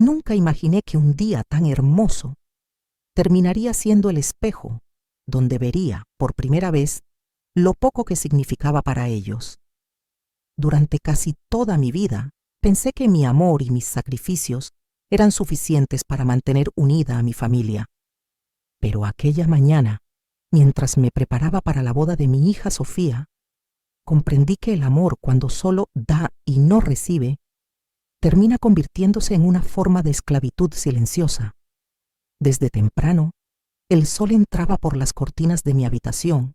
Nunca imaginé que un día tan hermoso terminaría siendo el espejo donde vería, por primera vez, lo poco que significaba para ellos. Durante casi toda mi vida, pensé que mi amor y mis sacrificios eran suficientes para mantener unida a mi familia. Pero aquella mañana, mientras me preparaba para la boda de mi hija Sofía, comprendí que el amor, cuando solo da y no recibe, termina convirtiéndose en una forma de esclavitud silenciosa. Desde temprano, el sol entraba por las cortinas de mi habitación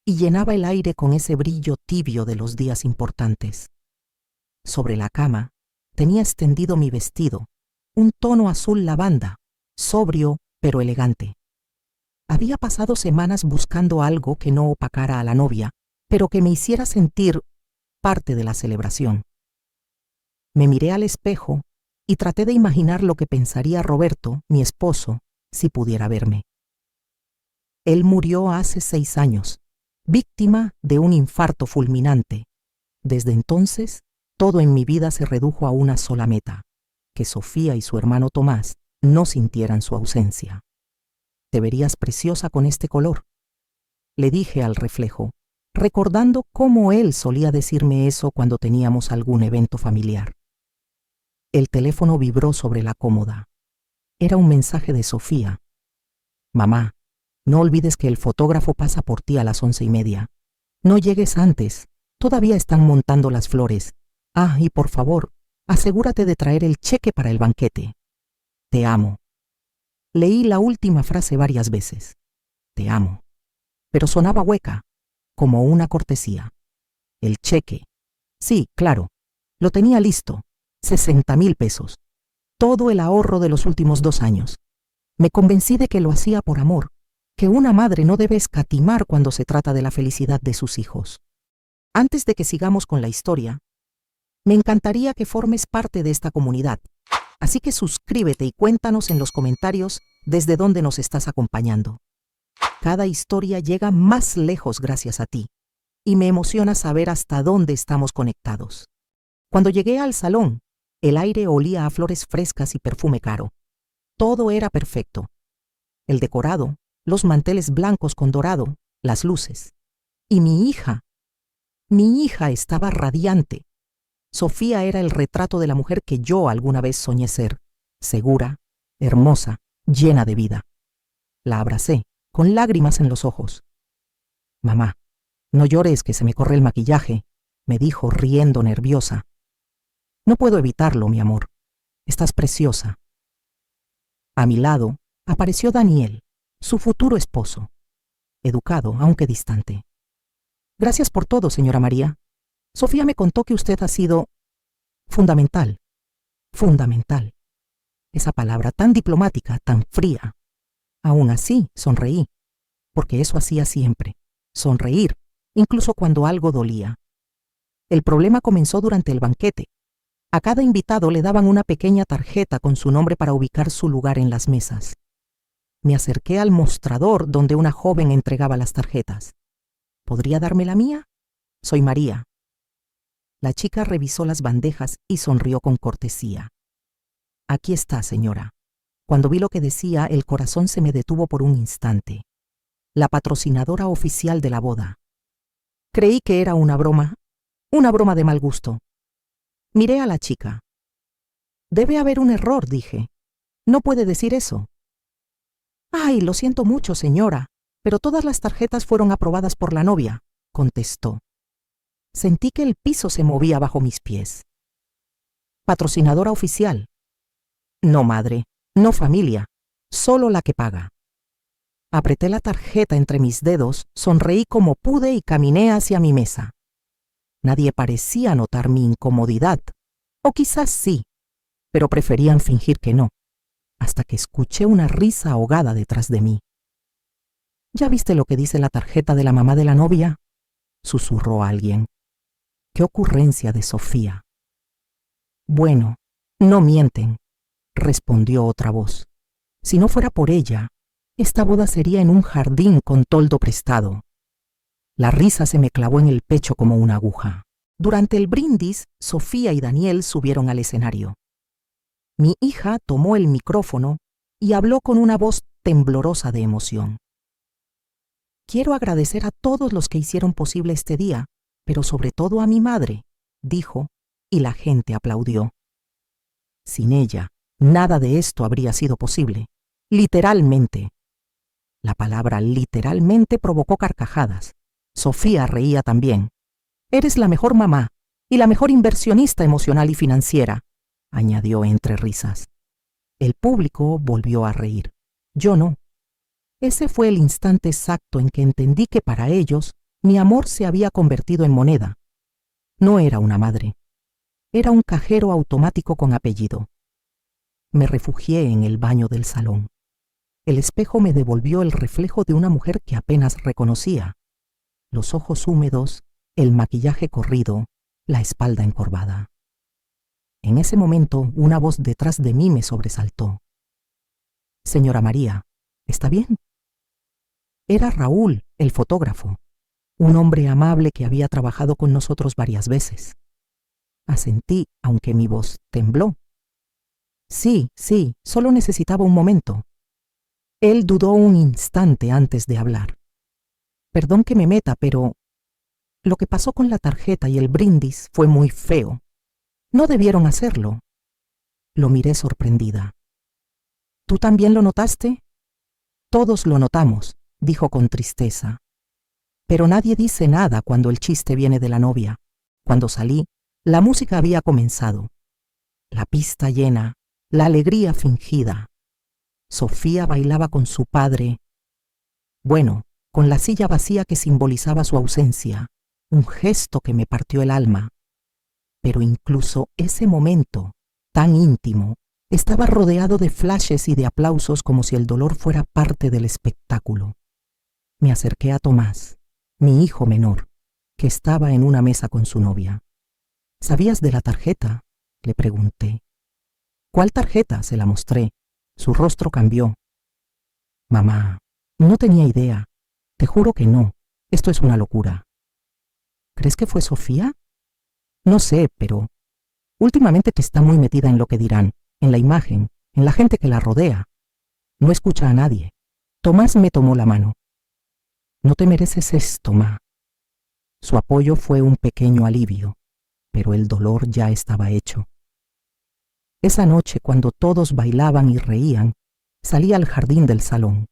y llenaba el aire con ese brillo tibio de los días importantes. Sobre la cama tenía extendido mi vestido, un tono azul lavanda, sobrio pero elegante. Había pasado semanas buscando algo que no opacara a la novia, pero que me hiciera sentir parte de la celebración. Me miré al espejo y traté de imaginar lo que pensaría Roberto, mi esposo, si pudiera verme. Él murió hace 6 años, víctima de un infarto fulminante. Desde entonces, todo en mi vida se redujo a una sola meta: que Sofía y su hermano Tomás no sintieran su ausencia. «Te verías preciosa con este color», le dije al reflejo, recordando cómo él solía decirme eso cuando teníamos algún evento familiar. El teléfono vibró sobre la cómoda. Era un mensaje de Sofía. «Mamá, no olvides que el fotógrafo pasa por ti a las 11:30. No llegues antes, todavía están montando las flores. Ah, y por favor, asegúrate de traer el cheque para el banquete. Te amo». Leí la última frase varias veces. Te amo. Pero sonaba hueca, como una cortesía. El cheque. Sí, claro. Lo tenía listo. 60,000 pesos. Todo el ahorro de los últimos 2 años. Me convencí de que lo hacía por amor, que una madre no debe escatimar cuando se trata de la felicidad de sus hijos. Antes de que sigamos con la historia, me encantaría que formes parte de esta comunidad. Así que suscríbete y cuéntanos en los comentarios desde dónde nos estás acompañando. Cada historia llega más lejos gracias a ti, y me emociona saber hasta dónde estamos conectados. Cuando llegué al salón, el aire olía a flores frescas y perfume caro. Todo era perfecto. El decorado, los manteles blancos con dorado, las luces. Y mi hija estaba radiante. Sofía era el retrato de la mujer que yo alguna vez soñé ser, segura, hermosa, llena de vida. La abracé, con lágrimas en los ojos. «Mamá, no llores que se me corre el maquillaje», me dijo riendo nerviosa. «No puedo evitarlo, mi amor. Estás preciosa». A mi lado apareció Daniel, su futuro esposo, educado aunque distante. «Gracias por todo, señora María. Sofía me contó que usted ha sido fundamental. Fundamental. Esa palabra tan diplomática, tan fría. Aún así, sonreí, porque eso hacía siempre, sonreír, incluso cuando algo dolía. El problema comenzó durante el banquete. A cada invitado le daban una pequeña tarjeta con su nombre para ubicar su lugar en las mesas. Me acerqué al mostrador donde una joven entregaba las tarjetas. ¿Podría darme la mía? Soy María. La chica revisó las bandejas y sonrió con cortesía. «Aquí está, señora». Cuando vi lo que decía, el corazón se me detuvo por un instante. La patrocinadora oficial de la boda. Creí que era una broma de mal gusto. Miré a la chica. «Debe haber un error», dije. «No puede decir eso». «Ay, lo siento mucho, señora, pero todas las tarjetas fueron aprobadas por la novia», contestó. Sentí que el piso se movía bajo mis pies. «Patrocinadora oficial». «No, madre, no familia, solo la que paga». Apreté la tarjeta entre mis dedos, sonreí como pude y caminé hacia mi mesa. Nadie parecía notar mi incomodidad, o quizás sí, pero preferían fingir que no, hasta que escuché una risa ahogada detrás de mí. «¿Ya viste lo que dice la tarjeta de la mamá de la novia?», susurró alguien. «Qué ocurrencia de Sofía». «Bueno, no mienten», respondió otra voz. «Si no fuera por ella, esta boda sería en un jardín con toldo prestado». La risa se me clavó en el pecho como una aguja. Durante el brindis, Sofía y Daniel subieron al escenario. Mi hija tomó el micrófono y habló con una voz temblorosa de emoción. Quiero agradecer a todos los que hicieron posible este día, pero sobre todo a mi madre, dijo, y la gente aplaudió. Sin ella, nada de esto habría sido posible. Literalmente. La palabra literalmente provocó carcajadas. Sofía reía también. Eres la mejor mamá y la mejor inversionista emocional y financiera, añadió entre risas. El público volvió a reír. Yo no. Ese fue el instante exacto en que entendí que para ellos mi amor se había convertido en moneda. No era una madre. Era un cajero automático con apellido. Me refugié en el baño del salón. El espejo me devolvió el reflejo de una mujer que apenas reconocía. Los ojos húmedos, el maquillaje corrido, la espalda encorvada. En ese momento, una voz detrás de mí me sobresaltó. Señora María, ¿está bien? Era Raúl, el fotógrafo, un hombre amable que había trabajado con nosotros varias veces. Asentí, aunque mi voz tembló. Sí, solo necesitaba un momento. Él dudó un instante antes de hablar. Perdón que me meta, pero lo que pasó con la tarjeta y el brindis fue muy feo. No debieron hacerlo. Lo miré sorprendida. ¿Tú también lo notaste? Todos lo notamos, dijo con tristeza. Pero nadie dice nada cuando el chiste viene de la novia. Cuando salí, la música había comenzado. La pista llena, la alegría fingida. Sofía bailaba con su padre. Bueno, con la silla vacía que simbolizaba su ausencia, un gesto que me partió el alma. Pero incluso ese momento, tan íntimo, estaba rodeado de flashes y de aplausos como si el dolor fuera parte del espectáculo. Me acerqué a Tomás, mi hijo menor, que estaba en una mesa con su novia. ¿Sabías de la tarjeta?, le pregunté. ¿Cuál tarjeta?, se la mostré. Su rostro cambió. Mamá, no tenía idea. Te juro que no. Esto es una locura. ¿Crees que fue Sofía? No sé, pero últimamente que está muy metida en lo que dirán, en la imagen, en la gente que la rodea. No escucha a nadie. Tomás me tomó la mano. No te mereces esto, ma. Su apoyo fue un pequeño alivio, pero el dolor ya estaba hecho. Esa noche, cuando todos bailaban y reían, salí al jardín del salón.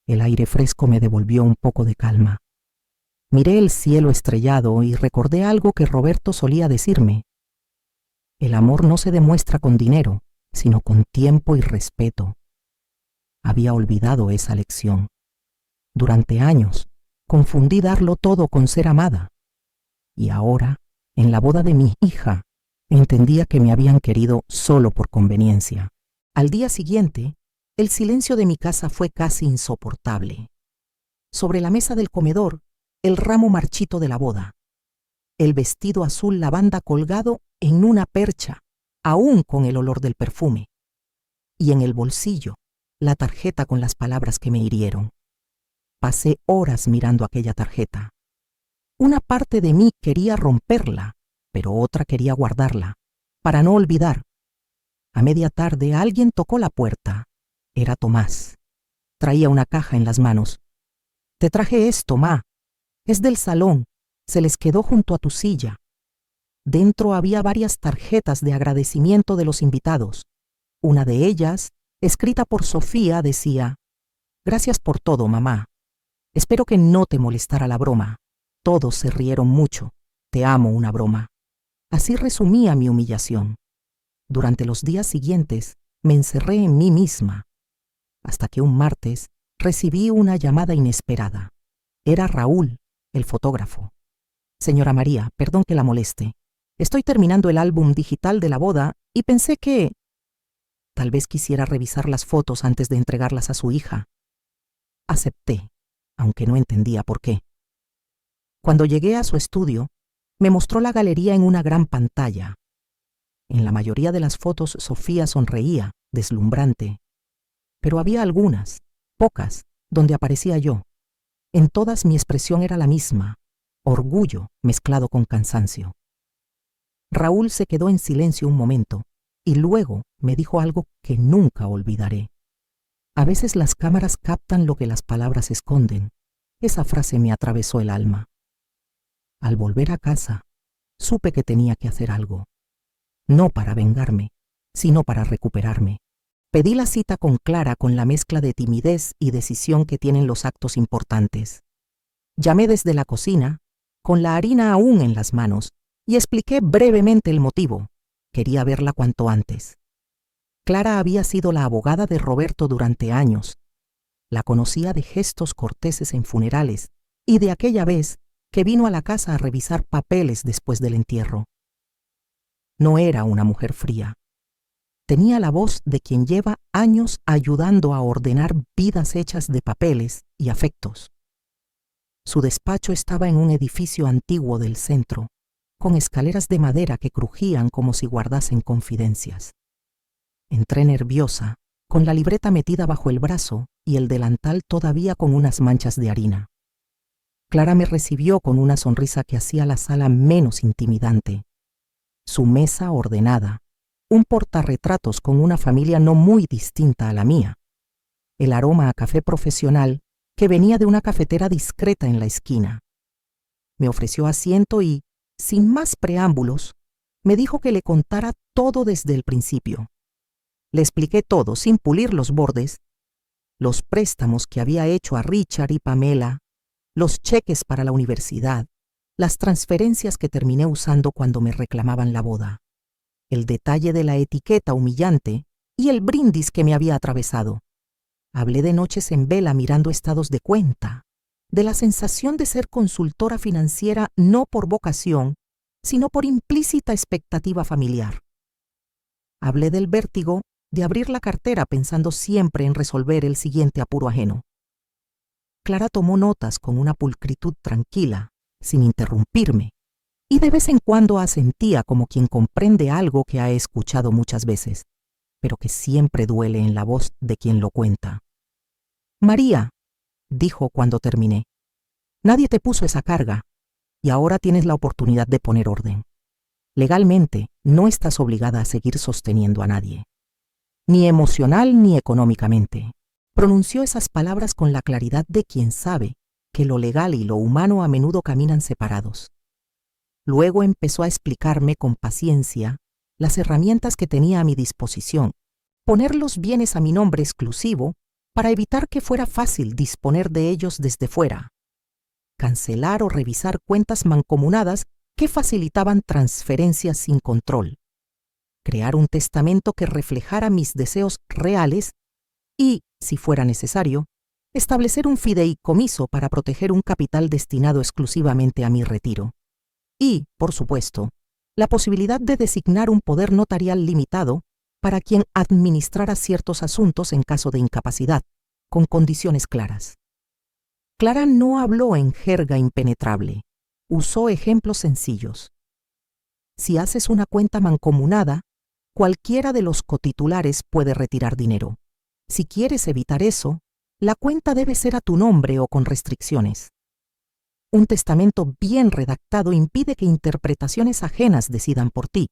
El aire fresco me devolvió un poco de calma. Miré el cielo estrellado y recordé algo que Roberto solía decirme. El amor no se demuestra con dinero, sino con tiempo y respeto. Había olvidado esa lección. Durante años, confundí darlo todo con ser amada. Y ahora, en la boda de mi hija, entendía que me habían querido solo por conveniencia. Al día siguiente, el silencio de mi casa fue casi insoportable. Sobre la mesa del comedor, el ramo marchito de la boda. El vestido azul lavanda colgado en una percha, aún con el olor del perfume. Y en el bolsillo, la tarjeta con las palabras que me hirieron. Pasé horas mirando aquella tarjeta. Una parte de mí quería romperla, pero otra quería guardarla, para no olvidar. A media tarde alguien tocó la puerta. Era Tomás. Traía una caja en las manos. Te traje esto, ma. Es del salón. Se les quedó junto a tu silla. Dentro había varias tarjetas de agradecimiento de los invitados. Una de ellas, escrita por Sofía, decía: Gracias por todo, mamá. Espero que no te molestara la broma. Todos se rieron mucho. Te amo, una broma. Así resumía mi humillación. Durante los días siguientes me encerré en mí misma, hasta que un martes recibí una llamada inesperada. Era Raúl, el fotógrafo. Señora María, perdón que la moleste. Estoy terminando el álbum digital de la boda y pensé que tal vez quisiera revisar las fotos antes de entregarlas a su hija. Acepté, aunque no entendía por qué. Cuando llegué a su estudio, me mostró la galería en una gran pantalla. En la mayoría de las fotos Sofía sonreía, deslumbrante. Pero había algunas, pocas, donde aparecía yo. En todas mi expresión era la misma, orgullo mezclado con cansancio. Raúl se quedó en silencio un momento, y luego me dijo algo que nunca olvidaré. A veces las cámaras captan lo que las palabras esconden. Esa frase me atravesó el alma. Al volver a casa, supe que tenía que hacer algo. No para vengarme, sino para recuperarme. Pedí la cita con Clara con la mezcla de timidez y decisión que tienen los actos importantes. Llamé desde la cocina, con la harina aún en las manos, y expliqué brevemente el motivo. Quería verla cuanto antes. Clara había sido la abogada de Roberto durante años. La conocía de gestos corteses en funerales y de aquella vez que vino a la casa a revisar papeles después del entierro. No era una mujer fría. Tenía la voz de quien lleva años ayudando a ordenar vidas hechas de papeles y afectos. Su despacho estaba en un edificio antiguo del centro, con escaleras de madera que crujían como si guardasen confidencias. Entré nerviosa, con la libreta metida bajo el brazo y el delantal todavía con unas manchas de harina. Clara me recibió con una sonrisa que hacía la sala menos intimidante. Su mesa ordenada, un portarretratos con una familia no muy distinta a la mía, el aroma a café profesional que venía de una cafetera discreta en la esquina. Me ofreció asiento y, sin más preámbulos, me dijo que le contara todo desde el principio. Le expliqué todo sin pulir los bordes, los préstamos que había hecho a Richard y Pamela, los cheques para la universidad, las transferencias que terminé usando cuando me reclamaban la boda, el detalle de la etiqueta humillante y el brindis que me había atravesado. Hablé de noches en vela mirando estados de cuenta, de la sensación de ser consultora financiera no por vocación, sino por implícita expectativa familiar. Hablé del vértigo de abrir la cartera pensando siempre en resolver el siguiente apuro ajeno. Clara tomó notas con una pulcritud tranquila, sin interrumpirme, y de vez en cuando asentía como quien comprende algo que ha escuchado muchas veces, pero que siempre duele en la voz de quien lo cuenta. María, dijo cuando terminé, nadie te puso esa carga, y ahora tienes la oportunidad de poner orden. Legalmente, no estás obligada a seguir sosteniendo a nadie, ni emocional ni económicamente. Pronunció esas palabras con la claridad de quien sabe que lo legal y lo humano a menudo caminan separados. Luego empezó a explicarme con paciencia las herramientas que tenía a mi disposición, poner los bienes a mi nombre exclusivo para evitar que fuera fácil disponer de ellos desde fuera, cancelar o revisar cuentas mancomunadas que facilitaban transferencias sin control, crear un testamento que reflejara mis deseos reales y, si fuera necesario, establecer un fideicomiso para proteger un capital destinado exclusivamente a mi retiro. Y, por supuesto, la posibilidad de designar un poder notarial limitado para quien administrara ciertos asuntos en caso de incapacidad, con condiciones claras. Clara no habló en jerga impenetrable, usó ejemplos sencillos. Si haces una cuenta mancomunada, cualquiera de los cotitulares puede retirar dinero. Si quieres evitar eso, la cuenta debe ser a tu nombre o con restricciones. Un testamento bien redactado impide que interpretaciones ajenas decidan por ti.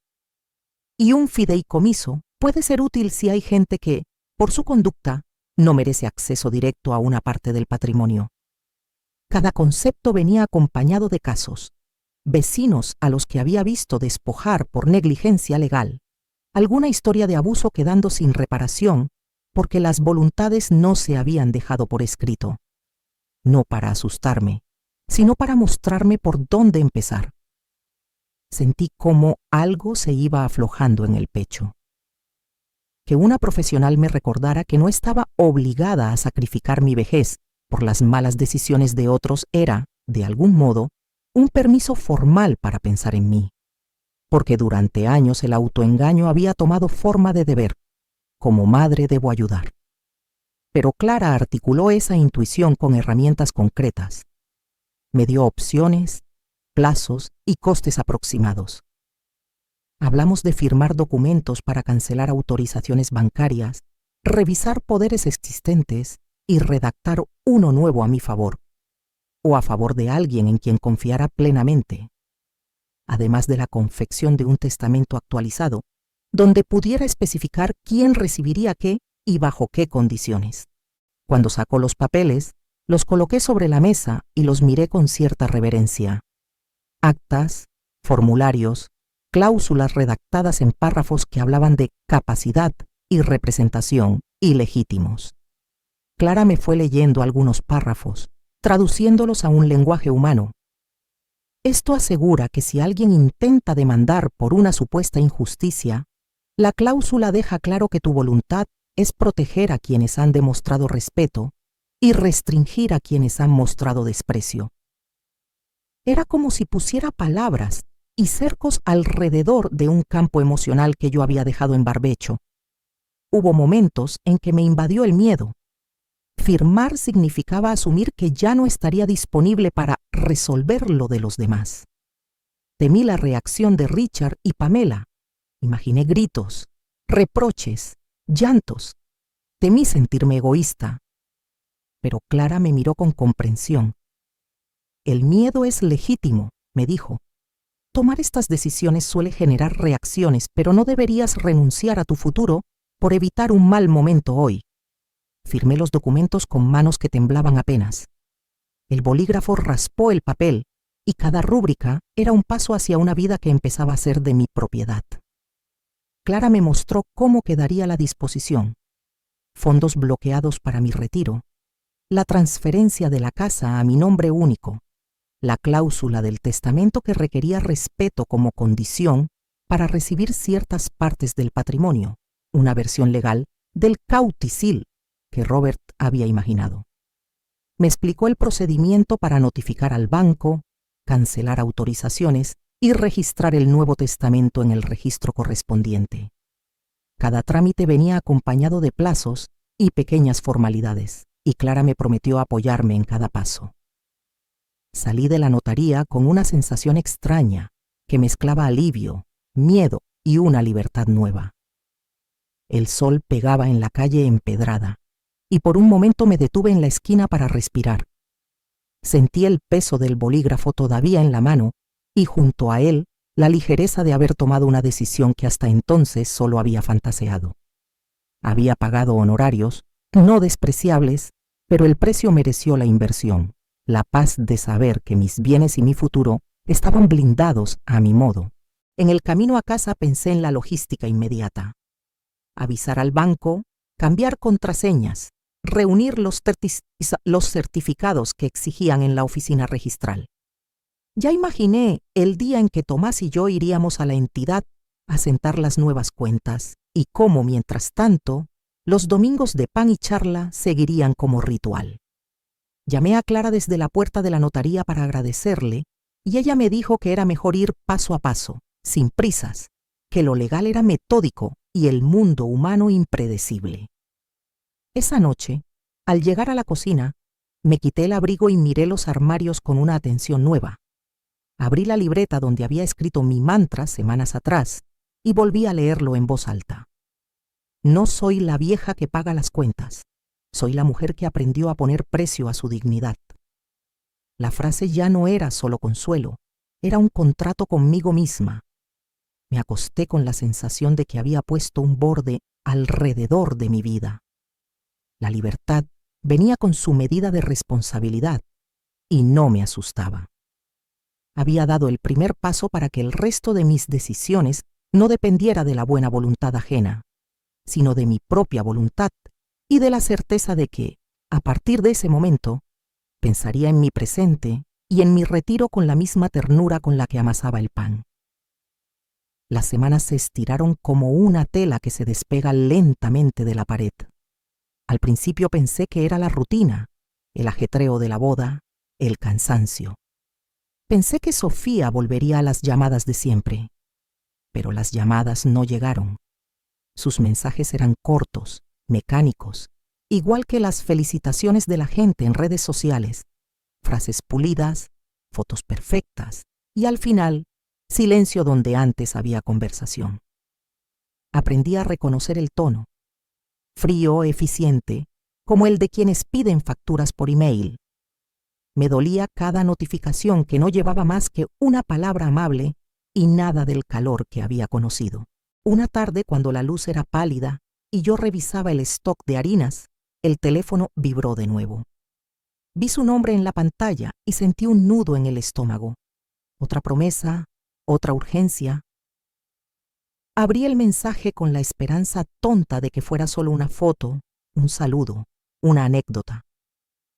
Y un fideicomiso puede ser útil si hay gente que, por su conducta, no merece acceso directo a una parte del patrimonio. Cada concepto venía acompañado de casos, vecinos a los que había visto despojar por negligencia legal, alguna historia de abuso quedando sin reparación porque las voluntades no se habían dejado por escrito. No para asustarme, sino para mostrarme por dónde empezar. Sentí cómo algo se iba aflojando en el pecho. Que una profesional me recordara que no estaba obligada a sacrificar mi vejez por las malas decisiones de otros era, de algún modo, un permiso formal para pensar en mí. Porque durante años el autoengaño había tomado forma de deber. Como madre debo ayudar. Pero Clara articuló esa intuición con herramientas concretas. Me dio opciones, plazos y costes aproximados. Hablamos de firmar documentos para cancelar autorizaciones bancarias, revisar poderes existentes y redactar uno nuevo a mi favor, o a favor de alguien en quien confiara plenamente. Además de la confección de un testamento actualizado, donde pudiera especificar quién recibiría qué y bajo qué condiciones. Cuando sacó los papeles, los coloqué sobre la mesa y los miré con cierta reverencia. Actas, formularios, cláusulas redactadas en párrafos que hablaban de capacidad y representación ilegítimos. Clara me fue leyendo algunos párrafos, traduciéndolos a un lenguaje humano. Esto asegura que si alguien intenta demandar por una supuesta injusticia, la cláusula deja claro que tu voluntad es proteger a quienes han demostrado respeto y restringir a quienes han mostrado desprecio. Era como si pusiera palabras y cercos alrededor de un campo emocional que yo había dejado en barbecho. Hubo momentos en que me invadió el miedo. Firmar significaba asumir que ya no estaría disponible para resolver lo de los demás. Temí la reacción de Richard y Pamela. Imaginé gritos, reproches, llantos. Temí sentirme egoísta. Pero Clara me miró con comprensión. El miedo es legítimo, me dijo. Tomar estas decisiones suele generar reacciones, pero no deberías renunciar a tu futuro por evitar un mal momento hoy. Firmé los documentos con manos que temblaban apenas. El bolígrafo raspó el papel y cada rúbrica era un paso hacia una vida que empezaba a ser de mi propiedad. Clara me mostró cómo quedaría la disposición. Fondos bloqueados para mi retiro, la transferencia de la casa a mi nombre único, la cláusula del testamento que requería respeto como condición para recibir ciertas partes del patrimonio, una versión legal del cauticil que Robert había imaginado. Me explicó el procedimiento para notificar al banco, cancelar autorizaciones y registrar el nuevo testamento en el registro correspondiente. Cada trámite venía acompañado de plazos y pequeñas formalidades, y Clara me prometió apoyarme en cada paso. Salí de la notaría con una sensación extraña que mezclaba alivio, miedo y una libertad nueva. El sol pegaba en la calle empedrada, y por un momento me detuve en la esquina para respirar. Sentí el peso del bolígrafo todavía en la mano y junto a él la ligereza de haber tomado una decisión que hasta entonces solo había fantaseado. Había pagado honorarios, no despreciables, pero el precio mereció la inversión, la paz de saber que mis bienes y mi futuro estaban blindados a mi modo. En el camino a casa pensé en la logística inmediata. Avisar al banco, cambiar contraseñas, reunir los certificados que exigían en la oficina registral. Ya imaginé el día en que Tomás y yo iríamos a la entidad a sentar las nuevas cuentas y cómo, mientras tanto, los domingos de pan y charla seguirían como ritual. Llamé a Clara desde la puerta de la notaría para agradecerle y ella me dijo que era mejor ir paso a paso, sin prisas, que lo legal era metódico y el mundo humano impredecible. Esa noche, al llegar a la cocina, me quité el abrigo y miré los armarios con una atención nueva. Abrí la libreta donde había escrito mi mantra semanas atrás y volví a leerlo en voz alta. No soy la vieja que paga las cuentas, soy la mujer que aprendió a poner precio a su dignidad. La frase ya no era solo consuelo, era un contrato conmigo misma. Me acosté con la sensación de que había puesto un borde alrededor de mi vida. La libertad venía con su medida de responsabilidad y no me asustaba. Había dado el primer paso para que el resto de mis decisiones no dependiera de la buena voluntad ajena, sino de mi propia voluntad y de la certeza de que, a partir de ese momento, pensaría en mi presente y en mi retiro con la misma ternura con la que amasaba el pan. Las semanas se estiraron como una tela que se despega lentamente de la pared. Al principio pensé que era la rutina, el ajetreo de la boda, el cansancio. Pensé que Sofía volvería a las llamadas de siempre, pero las llamadas no llegaron. Sus mensajes eran cortos, mecánicos, igual que las felicitaciones de la gente en redes sociales, frases pulidas, fotos perfectas y al final, silencio donde antes había conversación. Aprendí a reconocer el tono, frío, eficiente, como el de quienes piden facturas por email. Me dolía cada notificación que no llevaba más que una palabra amable y nada del calor que había conocido. Una tarde, cuando la luz era pálida y yo revisaba el stock de harinas, el teléfono vibró de nuevo. Vi su nombre en la pantalla y sentí un nudo en el estómago. Otra promesa, otra urgencia. Abrí el mensaje con la esperanza tonta de que fuera solo una foto, un saludo, una anécdota.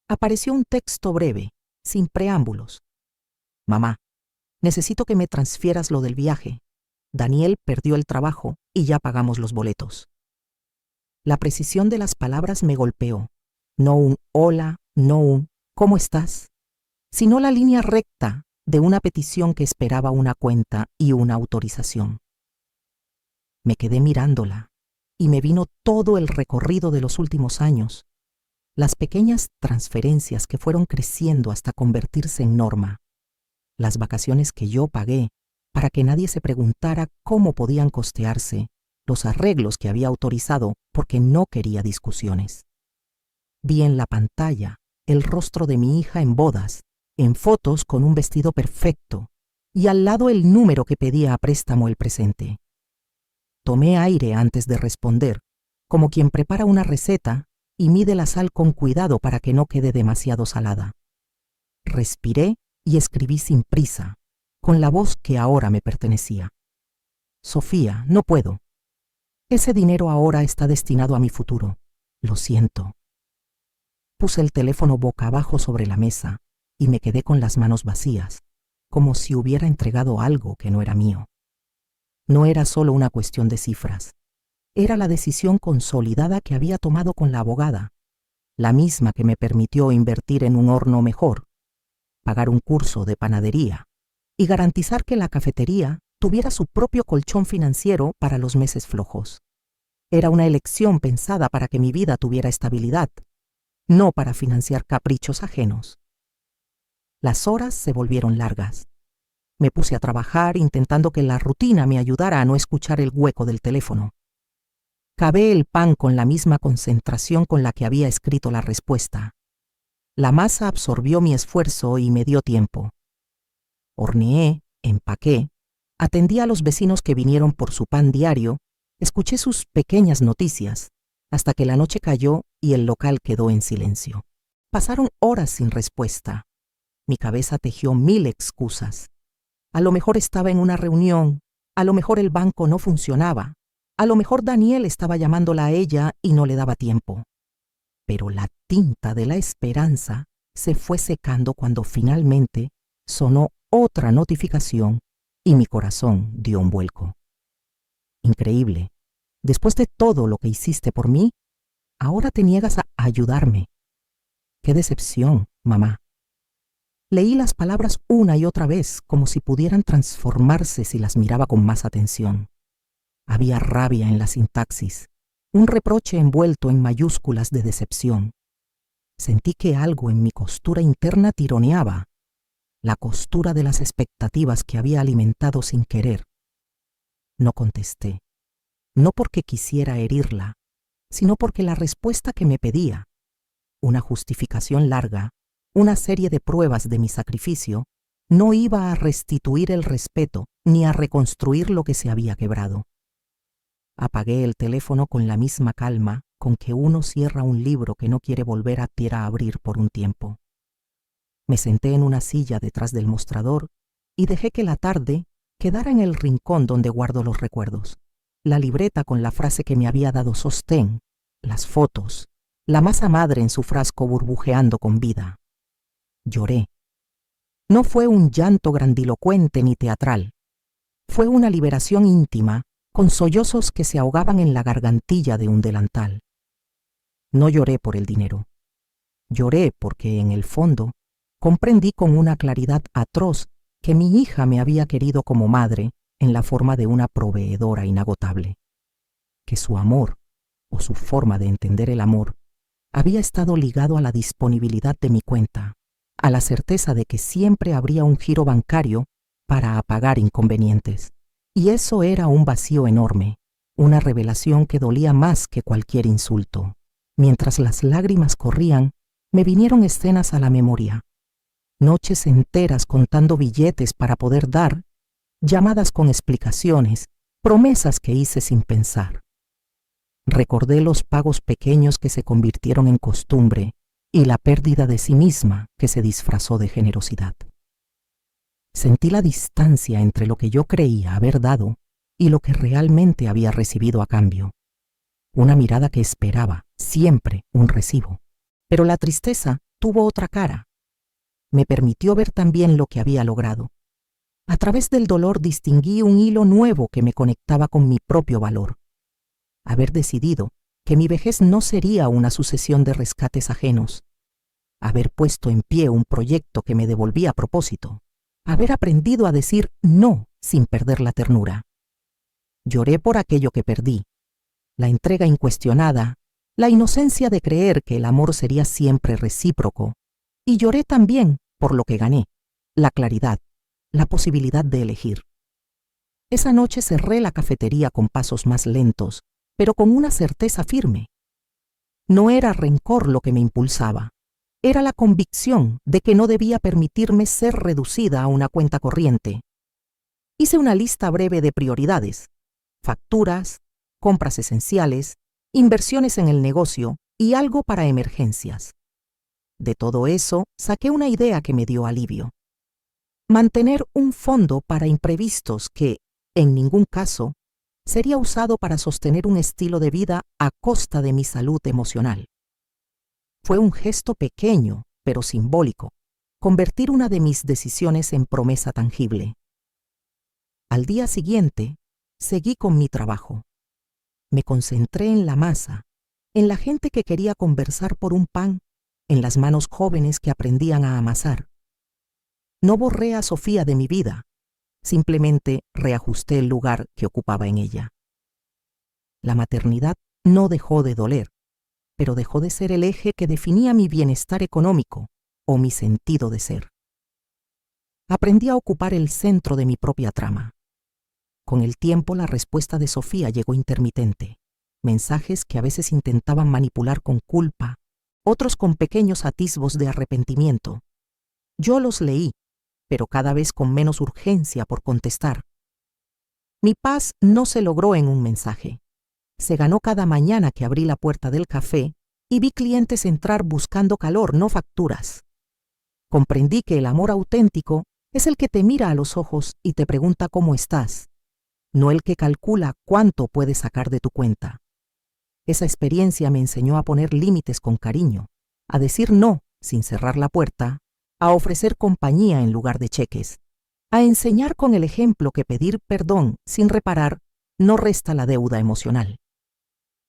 Apareció un texto breve, sin preámbulos. Mamá, necesito que me transfieras lo del viaje. Daniel perdió el trabajo y ya pagamos los boletos. La precisión de las palabras me golpeó. No un hola, no un ¿cómo estás?, sino la línea recta de una petición que esperaba una cuenta y una autorización. Me quedé mirándola y me vino todo el recorrido de los últimos años, las pequeñas transferencias que fueron creciendo hasta convertirse en norma, las vacaciones que yo pagué para que nadie se preguntara cómo podían costearse, los arreglos que había autorizado porque no quería discusiones. Vi en la pantalla el rostro de mi hija en bodas, en fotos con un vestido perfecto, y al lado el número que pedía a préstamo el presente. Tomé aire antes de responder, como quien prepara una receta y mide la sal con cuidado para que no quede demasiado salada. Respiré y escribí sin prisa, con la voz que ahora me pertenecía. Sofía, no puedo. Ese dinero ahora está destinado a mi futuro. Lo siento. Puse el teléfono boca abajo sobre la mesa y me quedé con las manos vacías, como si hubiera entregado algo que no era mío. No era solo una cuestión de cifras. Era la decisión consolidada que había tomado con la abogada, la misma que me permitió invertir en un horno mejor, pagar un curso de panadería y garantizar que la cafetería tuviera su propio colchón financiero para los meses flojos. Era una elección pensada para que mi vida tuviera estabilidad, no para financiar caprichos ajenos. Las horas se volvieron largas. Me puse a trabajar intentando que la rutina me ayudara a no escuchar el hueco del teléfono. Cabé el pan con la misma concentración con la que había escrito la respuesta. La masa absorbió mi esfuerzo y me dio tiempo. Horneé, empaqué, atendí a los vecinos que vinieron por su pan diario, escuché sus pequeñas noticias, hasta que la noche cayó y el local quedó en silencio. Pasaron horas sin respuesta. Mi cabeza tejió 1000 excusas. A lo mejor estaba en una reunión, a lo mejor el banco no funcionaba, a lo mejor Daniel estaba llamándola a ella y no le daba tiempo. Pero la tinta de la esperanza se fue secando cuando finalmente sonó otra notificación y mi corazón dio un vuelco. Increíble. Después de todo lo que hiciste por mí, ahora te niegas a ayudarme. ¡Qué decepción, mamá! Leí las palabras una y otra vez, como si pudieran transformarse si las miraba con más atención. Había rabia en la sintaxis, un reproche envuelto en mayúsculas de decepción. Sentí que algo en mi costura interna tironeaba, la costura de las expectativas que había alimentado sin querer. No contesté, no porque quisiera herirla, sino porque la respuesta que me pedía, una justificación larga, una serie de pruebas de mi sacrificio, no iba a restituir el respeto ni a reconstruir lo que se había quebrado. Apagué el teléfono con la misma calma con que uno cierra un libro que no quiere volver a abrir por un tiempo. Me senté en una silla detrás del mostrador y dejé que la tarde quedara en el rincón donde guardo los recuerdos, la libreta con la frase que me había dado sostén, las fotos, la masa madre en su frasco burbujeando con vida. Lloré. No fue un llanto grandilocuente ni teatral. Fue una liberación íntima, con sollozos que se ahogaban en la gargantilla de un delantal. No lloré por el dinero. Lloré porque, en el fondo, comprendí con una claridad atroz que mi hija me había querido como madre en la forma de una proveedora inagotable. Que su amor, o su forma de entender el amor, había estado ligado a la disponibilidad de mi cuenta, a la certeza de que siempre habría un giro bancario para apagar inconvenientes. Y eso era un vacío enorme, una revelación que dolía más que cualquier insulto. Mientras las lágrimas corrían, me vinieron escenas a la memoria. Noches enteras contando billetes para poder dar, llamadas con explicaciones promesas que hice sin pensar. Recordé los pagos pequeños que se convirtieron en costumbre y la pérdida de sí misma que se disfrazó de generosidad. Sentí la distancia entre lo que yo creía haber dado y lo que realmente había recibido a cambio. Una mirada que esperaba siempre un recibo. Pero la tristeza tuvo otra cara. Me permitió ver también lo que había logrado. A través del dolor distinguí un hilo nuevo que me conectaba con mi propio valor. Haber decidido que mi vejez no sería una sucesión de rescates ajenos. Haber puesto en pie un proyecto que me devolvía propósito. Haber aprendido a decir no sin perder la ternura. Lloré por aquello que perdí. La entrega incuestionada, la inocencia de creer que el amor sería siempre recíproco. Y lloré también por lo que gané, la claridad, la posibilidad de elegir. Esa noche cerré la cafetería con pasos más lentos, pero con una certeza firme. No era rencor lo que me impulsaba, era la convicción de que no debía permitirme ser reducida a una cuenta corriente. Hice una lista breve de prioridades: facturas, compras esenciales, inversiones en el negocio y algo para emergencias. De todo eso, saqué una idea que me dio alivio. Mantener un fondo para imprevistos que, en ningún caso, sería usado para sostener un estilo de vida a costa de mi salud emocional. Fue un gesto pequeño, pero simbólico, convertir una de mis decisiones en promesa tangible. Al día siguiente, seguí con mi trabajo. Me concentré en la masa, en la gente que quería conversar por un pan, en las manos jóvenes que aprendían a amasar. No borré a Sofía de mi vida, simplemente reajusté el lugar que ocupaba en ella. La maternidad no dejó de doler, pero dejó de ser el eje que definía mi bienestar económico o mi sentido de ser. Aprendí a ocupar el centro de mi propia trama. Con el tiempo, la respuesta de Sofía llegó intermitente. Mensajes que a veces intentaban manipular con culpa, otros con pequeños atisbos de arrepentimiento. Yo los leí, pero cada vez con menos urgencia por contestar. Mi paz no se logró en un mensaje. Se ganó cada mañana que abrí la puerta del café y vi clientes entrar buscando calor, no facturas. Comprendí que el amor auténtico es el que te mira a los ojos y te pregunta cómo estás, no el que calcula cuánto puedes sacar de tu cuenta. Esa experiencia me enseñó a poner límites con cariño, a decir no sin cerrar la puerta, a ofrecer compañía en lugar de cheques, a enseñar con el ejemplo que pedir perdón sin reparar no resta la deuda emocional.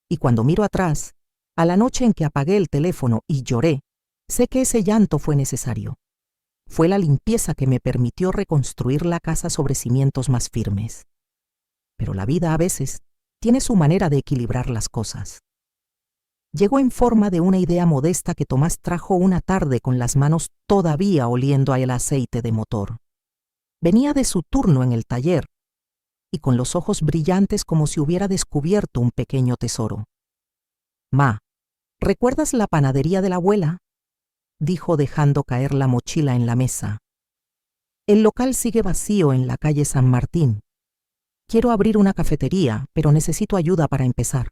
Y cuando miro atrás, a la noche en que apagué el teléfono y lloré, sé que ese llanto fue necesario. Fue la limpieza que me permitió reconstruir la casa sobre cimientos más firmes. Pero la vida a veces tiene su manera de equilibrar las cosas. Llegó en forma de una idea modesta que Tomás trajo una tarde con las manos todavía oliendo a el aceite de motor. Venía de su turno en el taller y con los ojos brillantes como si hubiera descubierto un pequeño tesoro. «Ma, ¿recuerdas la panadería de la abuela?», dijo dejando caer la mochila en la mesa. «El local sigue vacío en la calle San Martín. Quiero abrir una cafetería, pero necesito ayuda para empezar».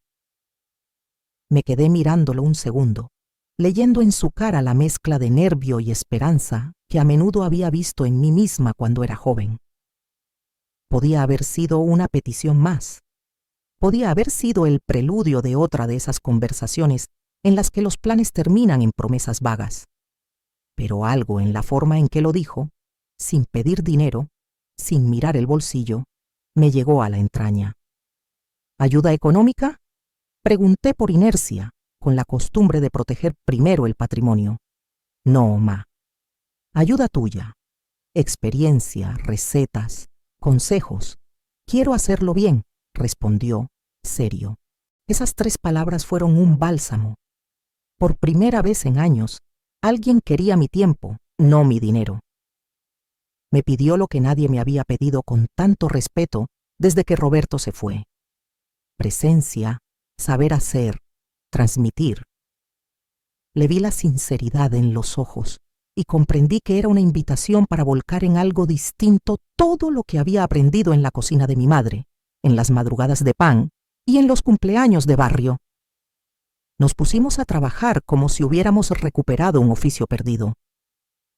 Me quedé mirándolo un segundo, leyendo en su cara la mezcla de nervio y esperanza que a menudo había visto en mí misma cuando era joven. Podía haber sido una petición más. Podía haber sido el preludio de otra de esas conversaciones en las que los planes terminan en promesas vagas. Pero algo en la forma en que lo dijo, sin pedir dinero, sin mirar el bolsillo, me llegó a la entraña. ¿Ayuda económica?, pregunté por inercia, con la costumbre de proteger primero el patrimonio. No, ma. Ayuda tuya. Experiencia, recetas, consejos. Quiero hacerlo bien, respondió, serio. Esas 3 palabras fueron un bálsamo. Por primera vez en años, alguien quería mi tiempo, no mi dinero. Me pidió lo que nadie me había pedido con tanto respeto desde que Roberto se fue. Presencia, saber hacer, transmitir. Le vi la sinceridad en los ojos y comprendí que era una invitación para volcar en algo distinto todo lo que había aprendido en la cocina de mi madre, en las madrugadas de pan y en los cumpleaños de barrio. Nos pusimos a trabajar como si hubiéramos recuperado un oficio perdido.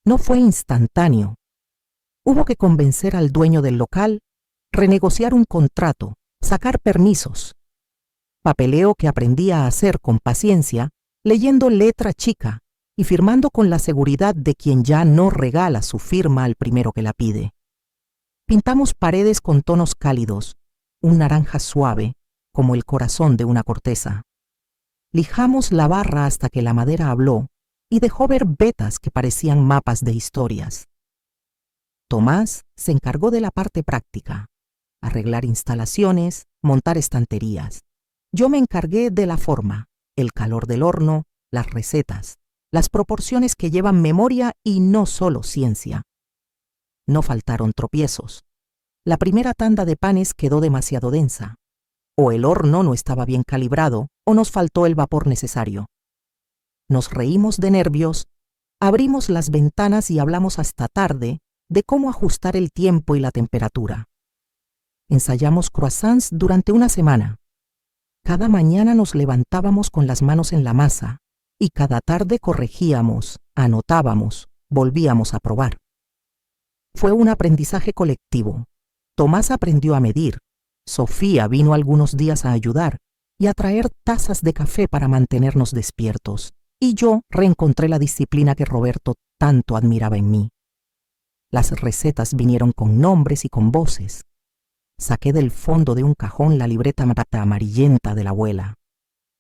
No fue instantáneo. Hubo que convencer al dueño del local, renegociar un contrato, sacar permisos. Papeleo que aprendí a hacer con paciencia, leyendo letra chica y firmando con la seguridad de quien ya no regala su firma al primero que la pide. Pintamos paredes con tonos cálidos, un naranja suave, como el corazón de una corteza. Lijamos la barra hasta que la madera habló y dejó ver vetas que parecían mapas de historias. Tomás se encargó de la parte práctica, arreglar instalaciones, montar estanterías. Yo me encargué de la forma, el calor del horno, las recetas, las proporciones que llevan memoria y no solo ciencia. No faltaron tropiezos. La primera tanda de panes quedó demasiado densa. O el horno no estaba bien calibrado, o nos faltó el vapor necesario. Nos reímos de nervios, abrimos las ventanas y hablamos hasta tarde de cómo ajustar el tiempo y la temperatura. Ensayamos croissants durante una semana. Cada mañana nos levantábamos con las manos en la masa y cada tarde corregíamos, anotábamos, volvíamos a probar. Fue un aprendizaje colectivo. Tomás aprendió a medir. Sofía vino algunos días a ayudar y a traer tazas de café para mantenernos despiertos, y yo reencontré la disciplina que Roberto tanto admiraba en mí. Las recetas vinieron con nombres y con voces. Saqué del fondo de un cajón la libreta amarillenta de la abuela.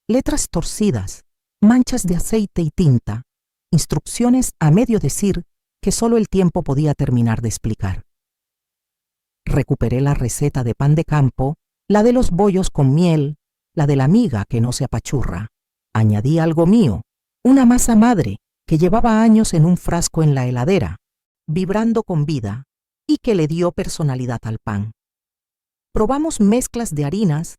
Letras torcidas, manchas de aceite y tinta, instrucciones a medio decir que solo el tiempo podía terminar de explicar. Recuperé la receta de pan de campo, la de los bollos con miel, la de la miga que no se apachurra. Añadí algo mío, una masa madre que llevaba años en un frasco en la heladera, vibrando con vida, y que le dio personalidad al pan. Probamos mezclas de harinas,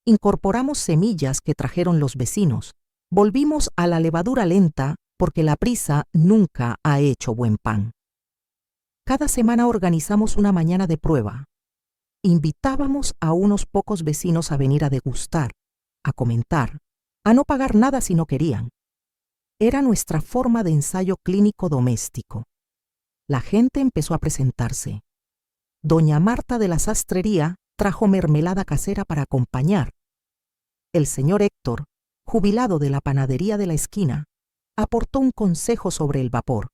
incorporamos semillas que trajeron los vecinos, volvimos a la levadura lenta porque la prisa nunca ha hecho buen pan. Cada semana organizamos una mañana de prueba. Invitábamos a unos pocos vecinos a venir a degustar, a comentar, a no pagar nada si no querían. Era nuestra forma de ensayo clínico doméstico. La gente empezó a presentarse. Doña Marta de la sastrería trajo mermelada casera para acompañar. El señor Héctor, jubilado de la panadería de la esquina, aportó un consejo sobre el vapor.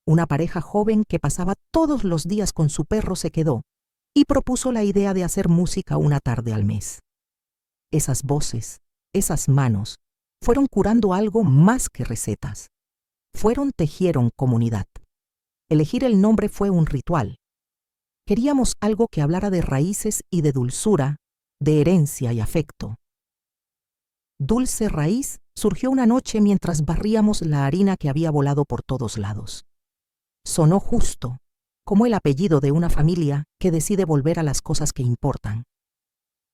Una pareja joven que pasaba todos los días con su perro se quedó y propuso la idea de hacer música una tarde al mes. Esas voces, esas manos, fueron curando algo más que recetas. Tejieron comunidad. Elegir el nombre fue un ritual. Queríamos algo que hablara de raíces y de dulzura, de herencia y afecto. Dulce Raíz surgió una noche mientras barríamos la harina que había volado por todos lados. Sonó justo, como el apellido de una familia que decide volver a las cosas que importan.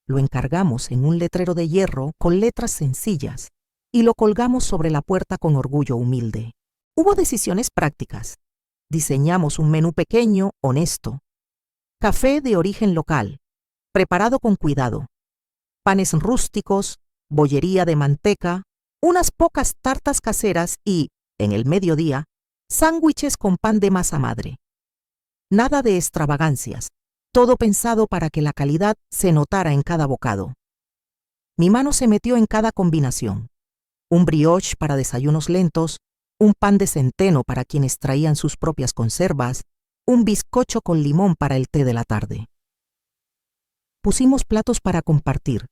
Lo encargamos en un letrero de hierro con letras sencillas y lo colgamos sobre la puerta con orgullo humilde. Hubo decisiones prácticas. Diseñamos un menú pequeño, honesto. Café de origen local, preparado con cuidado. Panes rústicos, bollería de manteca, unas pocas tartas caseras y, en el mediodía, sándwiches con pan de masa madre. Nada de extravagancias, todo pensado para que la calidad se notara en cada bocado. Mi mano se metió en cada combinación. Un brioche para desayunos lentos, un pan de centeno para quienes traían sus propias conservas, un bizcocho con limón para el té de la tarde. Pusimos platos para compartir,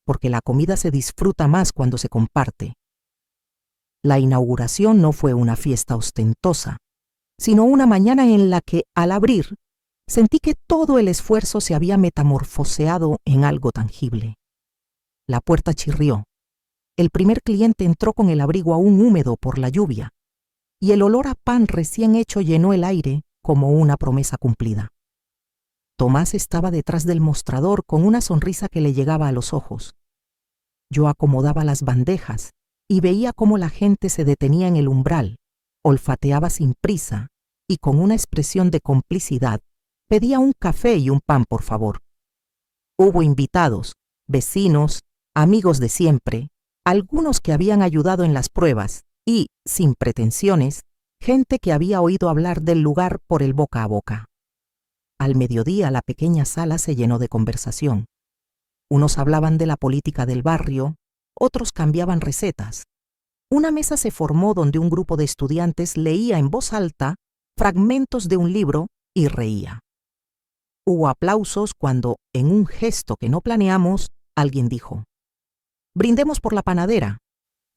porque la comida se disfruta más cuando se comparte. La inauguración no fue una fiesta ostentosa, sino una mañana en la que, al abrir, sentí que todo el esfuerzo se había metamorfoseado en algo tangible. La puerta chirrió. El primer cliente entró con el abrigo aún húmedo por la lluvia, y el olor a pan recién hecho llenó el aire como una promesa cumplida. Tomás estaba detrás del mostrador con una sonrisa que le llegaba a los ojos. Yo acomodaba las bandejas y veía cómo la gente se detenía en el umbral, olfateaba sin prisa y con una expresión de complicidad pedía un café y un pan, por favor. Hubo invitados, vecinos, amigos de siempre, algunos que habían ayudado en las pruebas y, sin pretensiones, gente que había oído hablar del lugar por el boca a boca. Al mediodía la pequeña sala se llenó de conversación. Unos hablaban de la política del barrio, otros cambiaban recetas. Una mesa se formó donde un grupo de estudiantes leía en voz alta fragmentos de un libro y reía. Hubo aplausos cuando, en un gesto que no planeamos, alguien dijo: «Brindemos por la panadera»,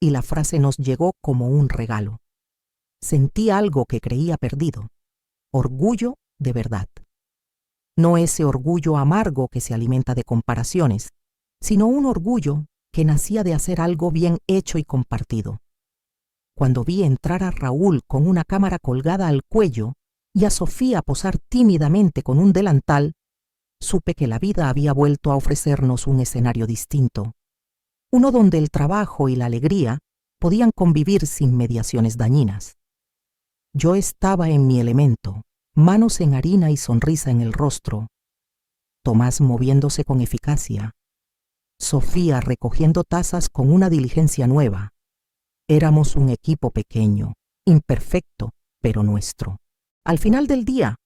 y la frase nos llegó como un regalo. Sentí algo que creía perdido: orgullo de verdad. No ese orgullo amargo que se alimenta de comparaciones, sino un orgullo que nacía de hacer algo bien hecho y compartido. Cuando vi entrar a Raúl con una cámara colgada al cuello y a Sofía posar tímidamente con un delantal, supe que la vida había vuelto a ofrecernos un escenario distinto, uno donde el trabajo y la alegría podían convivir sin mediaciones dañinas. Yo estaba en mi elemento, manos en harina y sonrisa en el rostro, Tomás moviéndose con eficacia, Sofía recogiendo tazas con una diligencia nueva. Éramos un equipo pequeño, imperfecto, pero nuestro. Al final del día,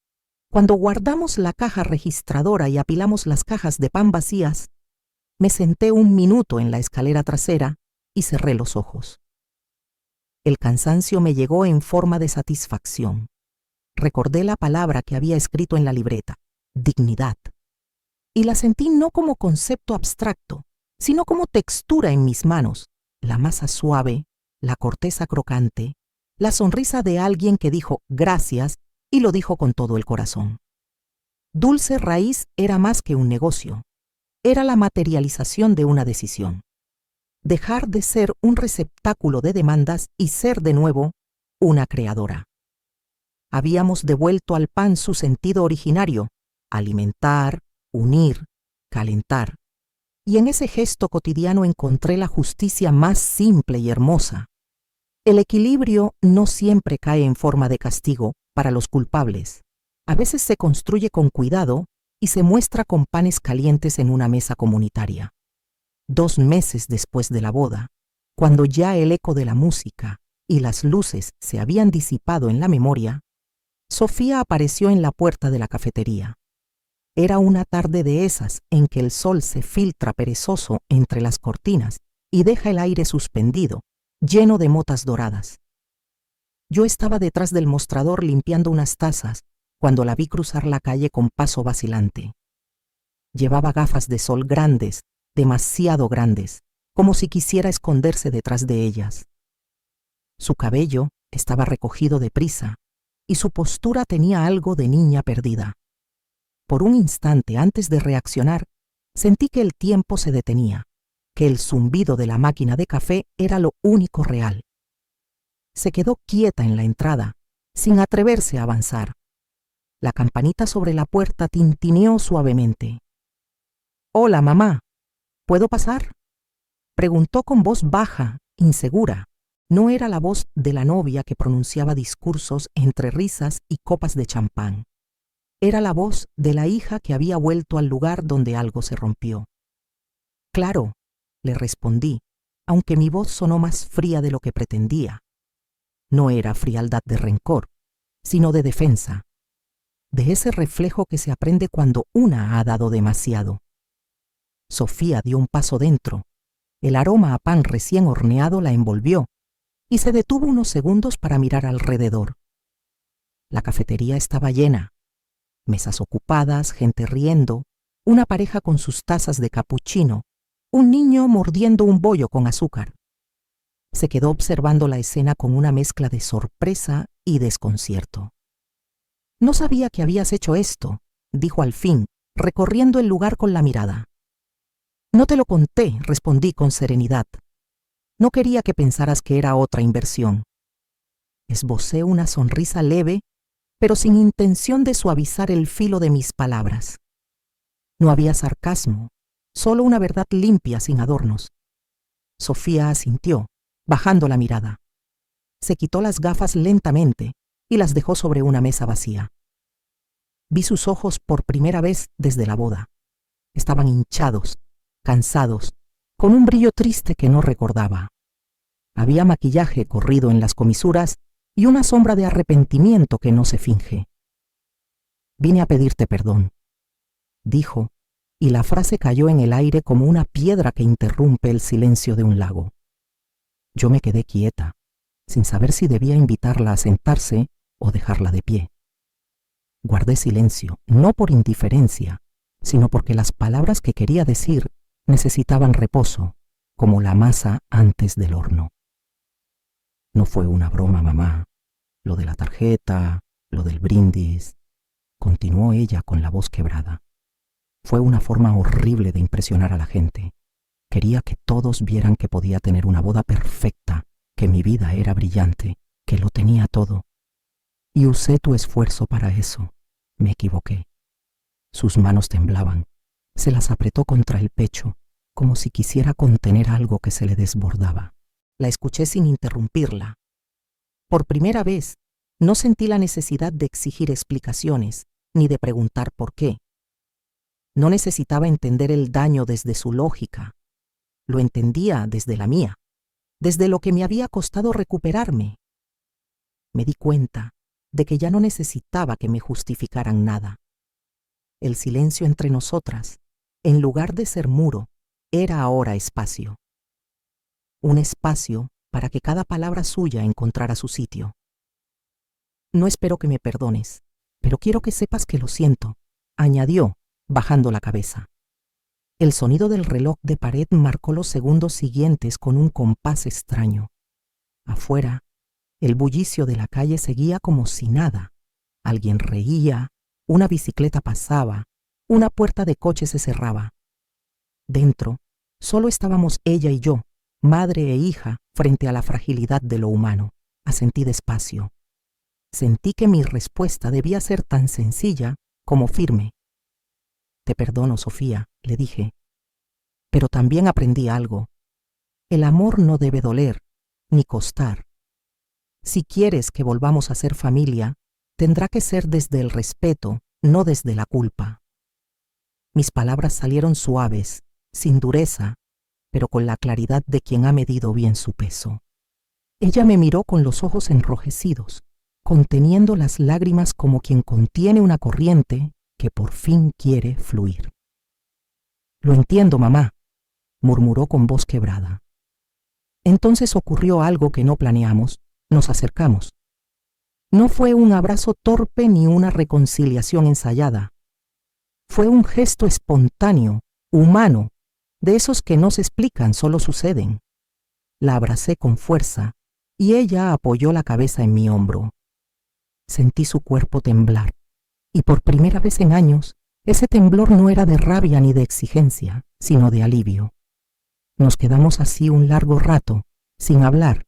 cuando guardamos la caja registradora y apilamos las cajas de pan vacías, me senté un minuto en la escalera trasera y cerré los ojos. El cansancio me llegó en forma de satisfacción. Recordé la palabra que había escrito en la libreta: dignidad. Y la sentí no como concepto abstracto, sino como textura en mis manos, la masa suave, la corteza crocante, la sonrisa de alguien que dijo gracias y lo dijo con todo el corazón. Dulce Raíz era más que un negocio, era la materialización de una decisión. Dejar de ser un receptáculo de demandas y ser de nuevo una creadora. Habíamos devuelto al pan su sentido originario: alimentar, unir, calentar. Y en ese gesto cotidiano encontré la justicia más simple y hermosa. El equilibrio no siempre cae en forma de castigo para los culpables. A veces se construye con cuidado y se muestra con panes calientes en una mesa comunitaria. 2 meses después de la boda, cuando ya el eco de la música y las luces se habían disipado en la memoria, Sofía apareció en la puerta de la cafetería. Era una tarde de esas en que el sol se filtra perezoso entre las cortinas y deja el aire suspendido, lleno de motas doradas. Yo estaba detrás del mostrador limpiando unas tazas cuando la vi cruzar la calle con paso vacilante. Llevaba gafas de sol grandes, demasiado grandes, como si quisiera esconderse detrás de ellas. Su cabello estaba recogido deprisa y su postura tenía algo de niña perdida. Por un instante antes de reaccionar, sentí que el tiempo se detenía, que el zumbido de la máquina de café era lo único real. Se quedó quieta en la entrada, sin atreverse a avanzar. La campanita sobre la puerta tintineó suavemente. «Hola, mamá. ¿Puedo pasar?», preguntó con voz baja, insegura. No era la voz de la novia que pronunciaba discursos entre risas y copas de champán. Era la voz de la hija que había vuelto al lugar donde algo se rompió. «Claro», le respondí, aunque mi voz sonó más fría de lo que pretendía. No era frialdad de rencor, sino de defensa, de ese reflejo que se aprende cuando una ha dado demasiado. Sofía dio un paso dentro. El aroma a pan recién horneado la envolvió y se detuvo unos segundos para mirar alrededor. La cafetería estaba llena. Mesas ocupadas, gente riendo, una pareja con sus tazas de capuchino, un niño mordiendo un bollo con azúcar. Se quedó observando la escena con una mezcla de sorpresa y desconcierto. «No sabía que habías hecho esto», dijo al fin, recorriendo el lugar con la mirada. «No te lo conté», respondí con serenidad. «No quería que pensaras que era otra inversión». Esbocé una sonrisa leve, pero sin intención de suavizar el filo de mis palabras. No había sarcasmo, solo una verdad limpia sin adornos. Sofía asintió, bajando la mirada. Se quitó las gafas lentamente y las dejó sobre una mesa vacía. Vi sus ojos por primera vez desde la boda. Estaban hinchados, cansados, con un brillo triste que no recordaba. Había maquillaje corrido en las comisuras y una sombra de arrepentimiento que no se finge. «Vine a pedirte perdón», dijo, y la frase cayó en el aire como una piedra que interrumpe el silencio de un lago. Yo me quedé quieta, sin saber si debía invitarla a sentarse o dejarla de pie. Guardé silencio, no por indiferencia, sino porque las palabras que quería decir necesitaban reposo, como la masa antes del horno. «No fue una broma, mamá. Lo de la tarjeta, lo del brindis», continuó ella con la voz quebrada. «Fue una forma horrible de impresionar a la gente. Quería que todos vieran que podía tener una boda perfecta, que mi vida era brillante, que lo tenía todo. Y usé tu esfuerzo para eso. Me equivoqué». Sus manos temblaban. Se las apretó contra el pecho, como si quisiera contener algo que se le desbordaba. La escuché sin interrumpirla. Por primera vez, no sentí la necesidad de exigir explicaciones, ni de preguntar por qué. No necesitaba entender el daño desde su lógica. Lo entendía desde la mía, desde lo que me había costado recuperarme. Me di cuenta de que ya no necesitaba que me justificaran nada. El silencio entre nosotras, en lugar de ser muro, era ahora espacio. Un espacio para que cada palabra suya encontrara su sitio. «No espero que me perdones, pero quiero que sepas que lo siento», añadió, bajando la cabeza. El sonido del reloj de pared marcó los segundos siguientes con un compás extraño. Afuera, el bullicio de la calle seguía como si nada. Alguien reía, una bicicleta pasaba, una puerta de coche se cerraba. Dentro, solo estábamos ella y yo, madre e hija, frente a la fragilidad de lo humano. Asentí despacio. Sentí que mi respuesta debía ser tan sencilla como firme. «Te perdono, Sofía», le dije. «Pero también aprendí algo. El amor no debe doler, ni costar. Si quieres que volvamos a ser familia, tendrá que ser desde el respeto, no desde la culpa». Mis palabras salieron suaves, sin dureza, pero con la claridad de quien ha medido bien su peso. Ella me miró con los ojos enrojecidos, conteniendo las lágrimas como quien contiene una corriente que por fin quiere fluir. «Lo entiendo, mamá», murmuró con voz quebrada. Entonces ocurrió algo que no planeamos. Nos acercamos. No fue un abrazo torpe ni una reconciliación ensayada. Fue un gesto espontáneo, humano, de esos que no se explican, solo suceden. La abracé con fuerza y ella apoyó la cabeza en mi hombro. Sentí su cuerpo temblar, y por primera vez en años, ese temblor no era de rabia ni de exigencia, sino de alivio. Nos quedamos así un largo rato, sin hablar.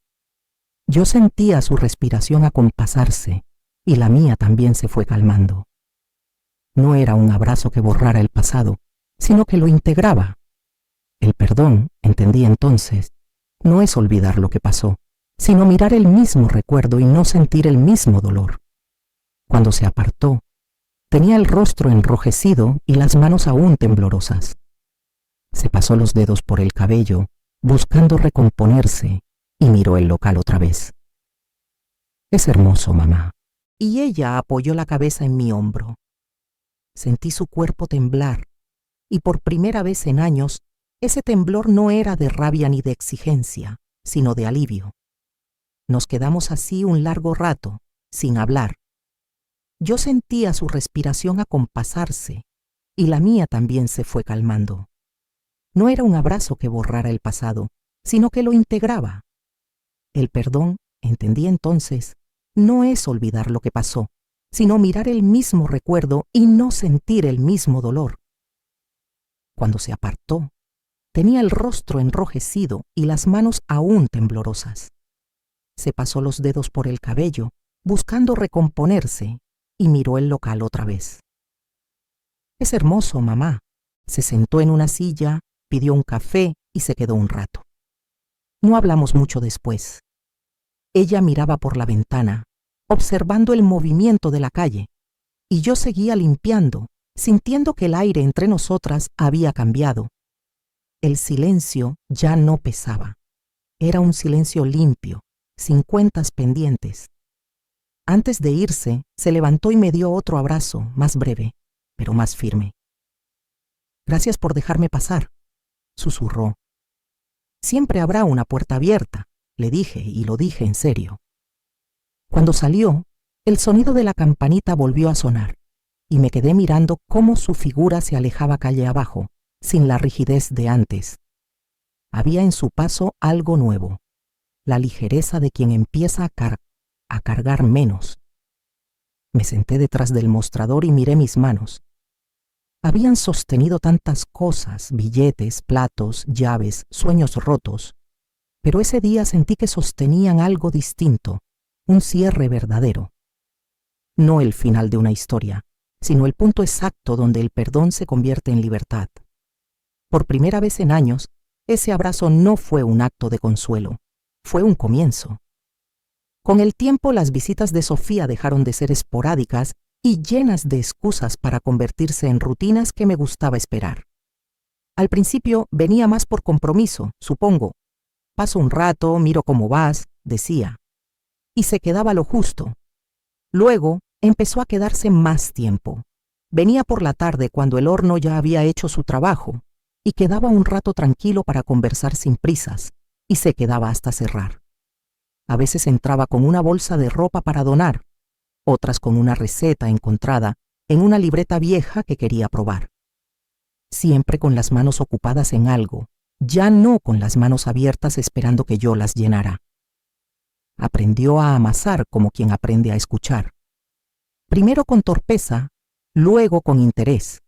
Yo sentía su respiración acompasarse, y la mía también se fue calmando. No era un abrazo que borrara el pasado, sino que lo integraba. El perdón, entendí entonces, no es olvidar lo que pasó, sino mirar el mismo recuerdo y no sentir el mismo dolor. Cuando se apartó, tenía el rostro enrojecido y las manos aún temblorosas. Se pasó los dedos por el cabello, buscando recomponerse, y miró el local otra vez. «Es hermoso, mamá». Y ella apoyó la cabeza en mi hombro. Sentí su cuerpo temblar, y por primera vez en años, ese temblor no era de rabia ni de exigencia, sino de alivio. Nos quedamos así un largo rato, sin hablar. Yo sentía su respiración acompasarse, y la mía también se fue calmando. No era un abrazo que borrara el pasado, sino que lo integraba. El perdón, entendí entonces, no es olvidar lo que pasó, sino mirar el mismo recuerdo y no sentir el mismo dolor. Cuando se apartó, tenía el rostro enrojecido y las manos aún temblorosas. Se pasó los dedos por el cabello, buscando recomponerse, y miró el local otra vez. «Es hermoso, mamá». Se sentó en una silla, pidió un café y se quedó un rato. No hablamos mucho después. Ella miraba por la ventana, observando el movimiento de la calle, y yo seguía limpiando, sintiendo que el aire entre nosotras había cambiado. El silencio ya no pesaba. Era un silencio limpio, sin cuentas pendientes. Antes de irse, se levantó y me dio otro abrazo, más breve, pero más firme. «Gracias por dejarme pasar», susurró. «Siempre habrá una puerta abierta», le dije, y lo dije en serio. Cuando salió, el sonido de la campanita volvió a sonar, y me quedé mirando cómo su figura se alejaba calle abajo, sin la rigidez de antes. Había en su paso algo nuevo, la ligereza de quien empieza a cargar menos. Me senté detrás del mostrador y miré mis manos. Habían sostenido tantas cosas, billetes, platos, llaves, sueños rotos, pero ese día sentí que sostenían algo distinto, un cierre verdadero. No el final de una historia, sino el punto exacto donde el perdón se convierte en libertad. Por primera vez en años, ese abrazo no fue un acto de consuelo, fue un comienzo. Con el tiempo, las visitas de Sofía dejaron de ser esporádicas y llenas de excusas para convertirse en rutinas que me gustaba esperar. Al principio venía más por compromiso, supongo. «Paso un rato, miro cómo vas», decía. Y se quedaba lo justo. Luego empezó a quedarse más tiempo. Venía por la tarde cuando el horno ya había hecho su trabajo y quedaba un rato tranquilo para conversar sin prisas, y se quedaba hasta cerrar. A veces entraba con una bolsa de ropa para donar, otras con una receta encontrada en una libreta vieja que quería probar. Siempre con las manos ocupadas en algo, ya no con las manos abiertas esperando que yo las llenara. Aprendió a amasar como quien aprende a escuchar. Primero con torpeza, luego con interés.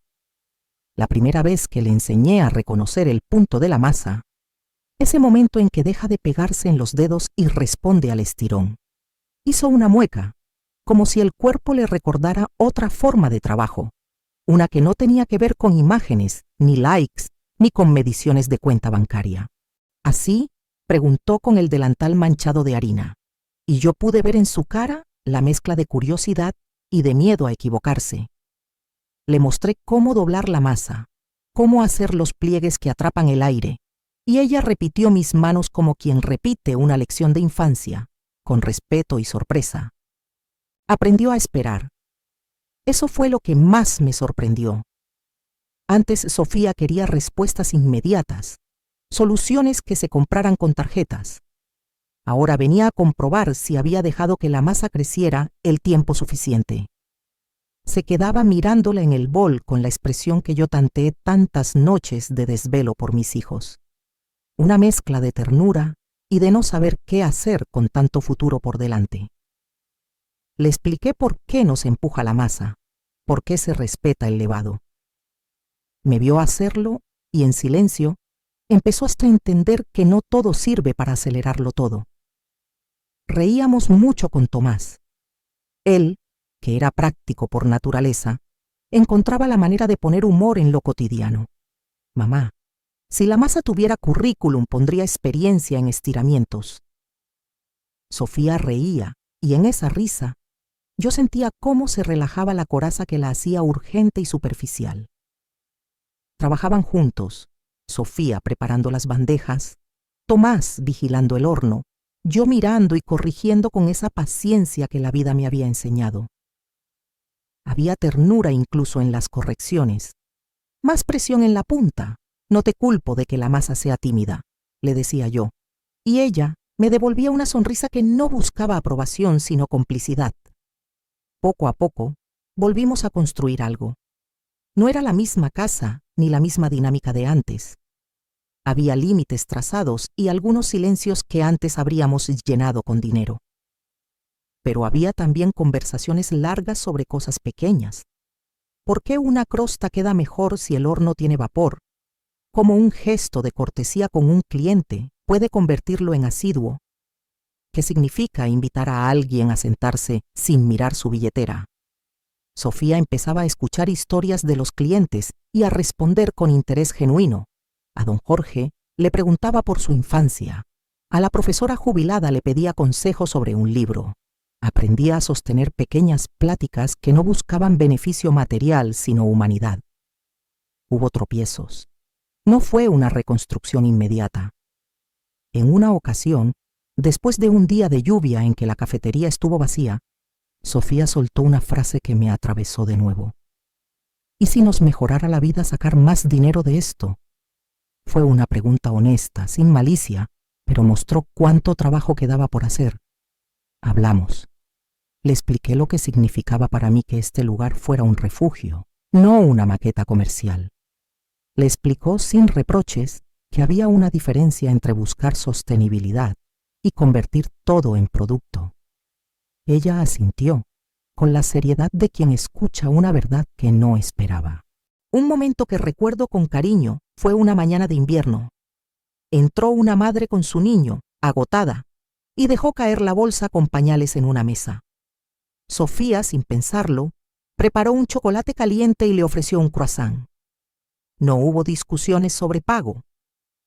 La primera vez que le enseñé a reconocer el punto de la masa, ese momento en que deja de pegarse en los dedos y responde al estirón. Hizo una mueca, como si el cuerpo le recordara otra forma de trabajo, una que no tenía que ver con imágenes, ni likes, ni con mediciones de cuenta bancaria. Así, preguntó con el delantal manchado de harina, y yo pude ver en su cara la mezcla de curiosidad y de miedo a equivocarse. Le mostré cómo doblar la masa, cómo hacer los pliegues que atrapan el aire, y ella repitió mis manos como quien repite una lección de infancia, con respeto y sorpresa. Aprendió a esperar. Eso fue lo que más me sorprendió. Antes Sofía quería respuestas inmediatas, soluciones que se compraran con tarjetas. Ahora venía a comprobar si había dejado que la masa creciera el tiempo suficiente. Se quedaba mirándola en el bol con la expresión que yo tanteé tantas noches de desvelo por mis hijos. Una mezcla de ternura y de no saber qué hacer con tanto futuro por delante. Le expliqué por qué nos empuja la masa, por qué se respeta el levado. Me vio hacerlo y en silencio empezó hasta a entender que no todo sirve para acelerarlo todo. Reíamos mucho con Tomás. Él, que era práctico por naturaleza, encontraba la manera de poner humor en lo cotidiano. «Mamá, si la masa tuviera currículum, pondría experiencia en estiramientos». Sofía reía, y en esa risa yo sentía cómo se relajaba la coraza que la hacía urgente y superficial. Trabajaban juntos, Sofía preparando las bandejas, Tomás vigilando el horno, yo mirando y corrigiendo con esa paciencia que la vida me había enseñado. Había ternura incluso en las correcciones. «Más presión en la punta. No te culpo de que la masa sea tímida», le decía yo, y ella me devolvía una sonrisa que no buscaba aprobación sino complicidad. Poco a poco, volvimos a construir algo. No era la misma casa ni la misma dinámica de antes. Había límites trazados y algunos silencios que antes habríamos llenado con dinero. Pero había también conversaciones largas sobre cosas pequeñas. ¿Por qué una crosta queda mejor si el horno tiene vapor? ¿Cómo un gesto de cortesía con un cliente puede convertirlo en asiduo? ¿Qué significa invitar a alguien a sentarse sin mirar su billetera? Sofía empezaba a escuchar historias de los clientes y a responder con interés genuino. A don Jorge le preguntaba por su infancia. A la profesora jubilada le pedía consejos sobre un libro. Aprendí a sostener pequeñas pláticas que no buscaban beneficio material, sino humanidad. Hubo tropiezos. No fue una reconstrucción inmediata. En una ocasión, después de un día de lluvia en que la cafetería estuvo vacía, Sofía soltó una frase que me atravesó de nuevo. ¿Y si nos mejorara la vida sacar más dinero de esto? Fue una pregunta honesta, sin malicia, pero mostró cuánto trabajo quedaba por hacer. Hablamos. Le expliqué lo que significaba para mí que este lugar fuera un refugio, no una maqueta comercial. Le explicó sin reproches que había una diferencia entre buscar sostenibilidad y convertir todo en producto. Ella asintió, con la seriedad de quien escucha una verdad que no esperaba. Un momento que recuerdo con cariño fue una mañana de invierno. Entró una madre con su niño, agotada, y dejó caer la bolsa con pañales en una mesa. Sofía, sin pensarlo, preparó un chocolate caliente y le ofreció un croissant. No hubo discusiones sobre pago.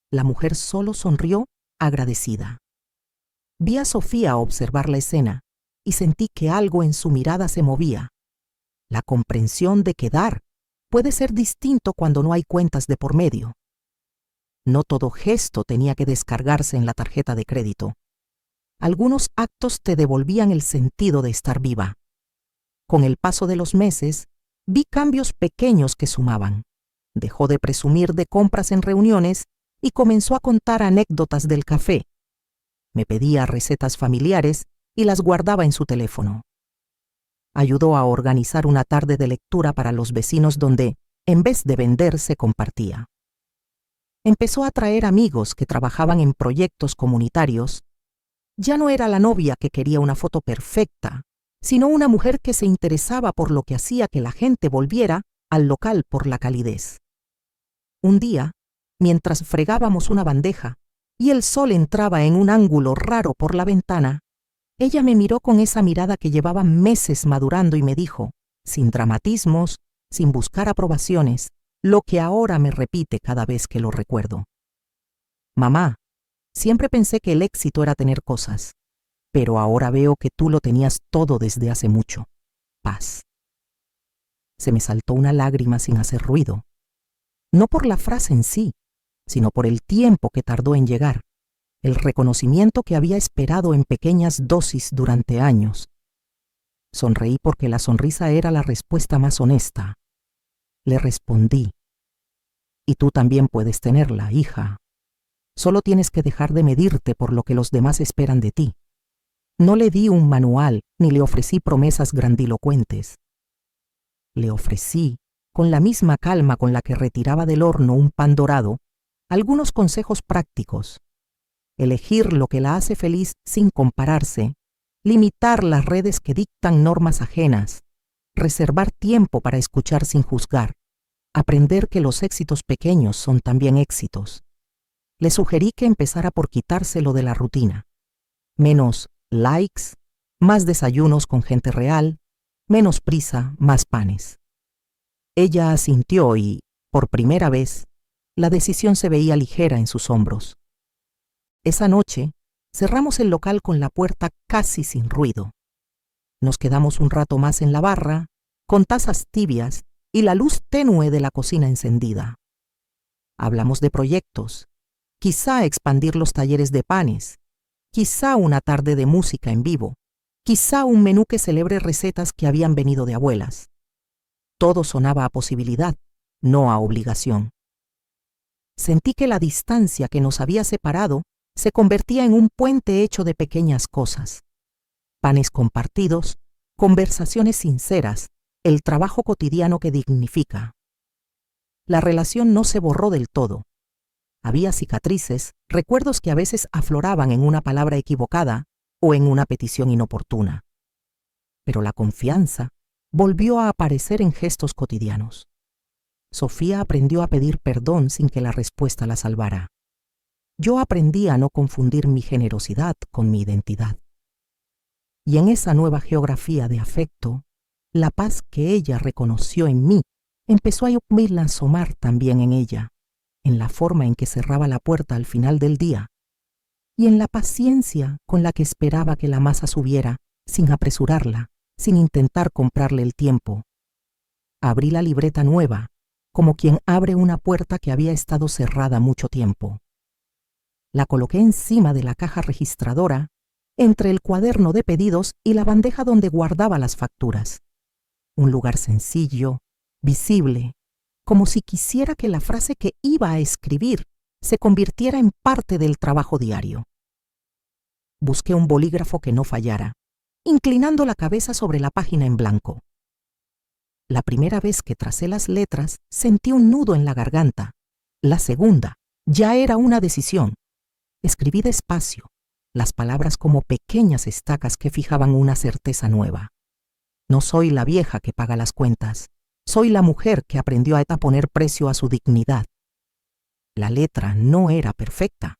La mujer solo sonrió, agradecida. Vi a Sofía observar la escena y sentí que algo en su mirada se movía. La comprensión de que dar puede ser distinto cuando no hay cuentas de por medio. No todo gesto tenía que descargarse en la tarjeta de crédito. Algunos actos te devolvían el sentido de estar viva. Con el paso de los meses, vi cambios pequeños que sumaban. Dejó de presumir de compras en reuniones y comenzó a contar anécdotas del café. Me pedía recetas familiares y las guardaba en su teléfono. Ayudó a organizar una tarde de lectura para los vecinos donde, en vez de vender, se compartía. Empezó a traer amigos que trabajaban en proyectos comunitarios. Ya no era la novia que quería una foto perfecta, sino una mujer que se interesaba por lo que hacía que la gente volviera al local por la calidez. Un día, mientras fregábamos una bandeja y el sol entraba en un ángulo raro por la ventana, ella me miró con esa mirada que llevaba meses madurando y me dijo, sin dramatismos, sin buscar aprobaciones, lo que ahora me repite cada vez que lo recuerdo. Mamá, siempre pensé que el éxito era tener cosas, pero ahora veo que tú lo tenías todo desde hace mucho. Paz. Se me saltó una lágrima sin hacer ruido. No por la frase en sí, sino por el tiempo que tardó en llegar, el reconocimiento que había esperado en pequeñas dosis durante años. Sonreí porque la sonrisa era la respuesta más honesta. Le respondí, y tú también puedes tenerla, hija. Solo tienes que dejar de medirte por lo que los demás esperan de ti. No le di un manual ni le ofrecí promesas grandilocuentes. Le ofrecí, con la misma calma con la que retiraba del horno un pan dorado, algunos consejos prácticos. Elegir lo que la hace feliz sin compararse, limitar las redes que dictan normas ajenas, reservar tiempo para escuchar sin juzgar, aprender que los éxitos pequeños son también éxitos. Le sugerí que empezara por quitárselo de la rutina. Menos likes, más desayunos con gente real, menos prisa, más panes. Ella asintió y, por primera vez, la decisión se veía ligera en sus hombros. Esa noche, cerramos el local con la puerta casi sin ruido. Nos quedamos un rato más en la barra, con tazas tibias y la luz tenue de la cocina encendida. Hablamos de proyectos, quizá expandir los talleres de panes, quizá una tarde de música en vivo, quizá un menú que celebre recetas que habían venido de abuelas. Todo sonaba a posibilidad, no a obligación. Sentí que la distancia que nos había separado se convertía en un puente hecho de pequeñas cosas. Panes compartidos, conversaciones sinceras, el trabajo cotidiano que dignifica. La relación no se borró del todo. Había cicatrices, recuerdos que a veces afloraban en una palabra equivocada o en una petición inoportuna. Pero la confianza volvió a aparecer en gestos cotidianos. Sofía aprendió a pedir perdón sin que la respuesta la salvara. Yo aprendí a no confundir mi generosidad con mi identidad. Y en esa nueva geografía de afecto, la paz que ella reconoció en mí empezó a oírla asomar también en ella, en la forma en que cerraba la puerta al final del día, y en la paciencia con la que esperaba que la masa subiera sin apresurarla, sin intentar comprarle el tiempo. Abrí la libreta nueva, como quien abre una puerta que había estado cerrada mucho tiempo. La coloqué encima de la caja registradora, entre el cuaderno de pedidos y la bandeja donde guardaba las facturas. Un lugar sencillo, visible, como si quisiera que la frase que iba a escribir se convirtiera en parte del trabajo diario. Busqué un bolígrafo que no fallara, inclinando la cabeza sobre la página en blanco. La primera vez que tracé las letras, sentí un nudo en la garganta. La segunda, ya era una decisión. Escribí despacio, las palabras como pequeñas estacas que fijaban una certeza nueva. No soy la vieja que paga las cuentas, soy la mujer que aprendió a poner precio a su dignidad. La letra no era perfecta.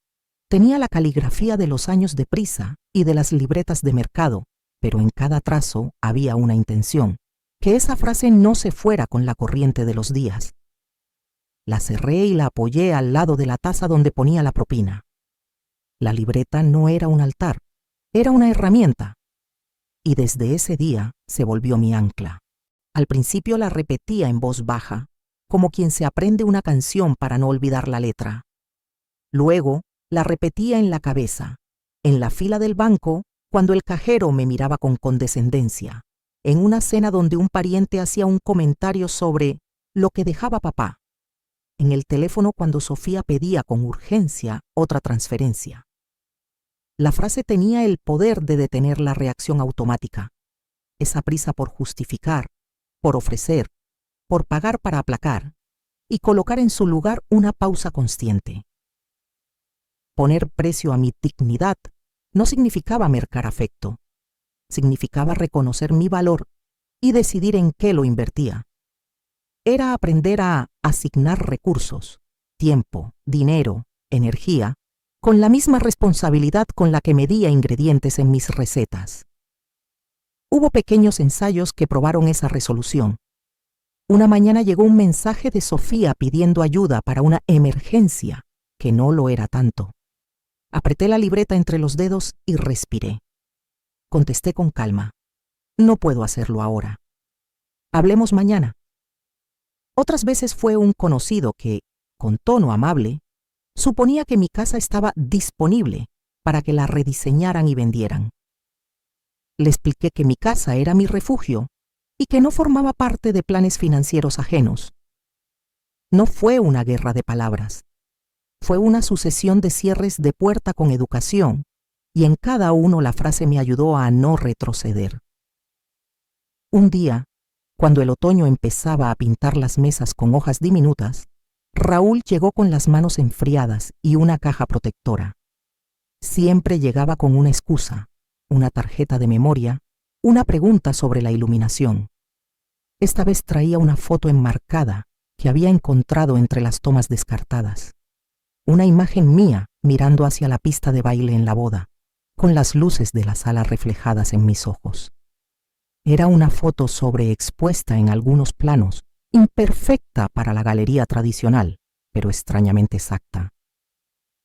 Tenía la caligrafía de los años de prisa y de las libretas de mercado, pero en cada trazo había una intención, que esa frase no se fuera con la corriente de los días. La cerré y la apoyé al lado de la taza donde ponía la propina. La libreta no era un altar, era una herramienta, y desde ese día se volvió mi ancla. Al principio la repetía en voz baja, como quien se aprende una canción para no olvidar la letra. Luego la repetía en la cabeza, en la fila del banco, cuando el cajero me miraba con condescendencia, en una cena donde un pariente hacía un comentario sobre lo que dejaba papá, en el teléfono cuando Sofía pedía con urgencia otra transferencia. La frase tenía el poder de detener la reacción automática, esa prisa por justificar, por ofrecer, por pagar para aplacar, y colocar en su lugar una pausa consciente. Poner precio a mi dignidad no significaba mercar afecto, significaba reconocer mi valor y decidir en qué lo invertía. Era aprender a asignar recursos, tiempo, dinero, energía, con la misma responsabilidad con la que medía ingredientes en mis recetas. Hubo pequeños ensayos que probaron esa resolución. Una mañana llegó un mensaje de Sofía pidiendo ayuda para una emergencia, que no lo era tanto. Apreté la libreta entre los dedos y respiré. Contesté con calma. No puedo hacerlo ahora. Hablemos mañana. Otras veces fue un conocido que, con tono amable, suponía que mi casa estaba disponible para que la rediseñaran y vendieran. Le expliqué que mi casa era mi refugio y que no formaba parte de planes financieros ajenos. No fue una guerra de palabras. Fue una sucesión de cierres de puerta con educación, y en cada uno la frase me ayudó a no retroceder. Un día, cuando el otoño empezaba a pintar las mesas con hojas diminutas, Raúl llegó con las manos enfriadas y una caja protectora. Siempre llegaba con una excusa, una tarjeta de memoria, una pregunta sobre la iluminación. Esta vez traía una foto enmarcada que había encontrado entre las tomas descartadas. Una imagen mía mirando hacia la pista de baile en la boda, con las luces de la sala reflejadas en mis ojos. Era una foto sobreexpuesta en algunos planos, imperfecta para la galería tradicional, pero extrañamente exacta.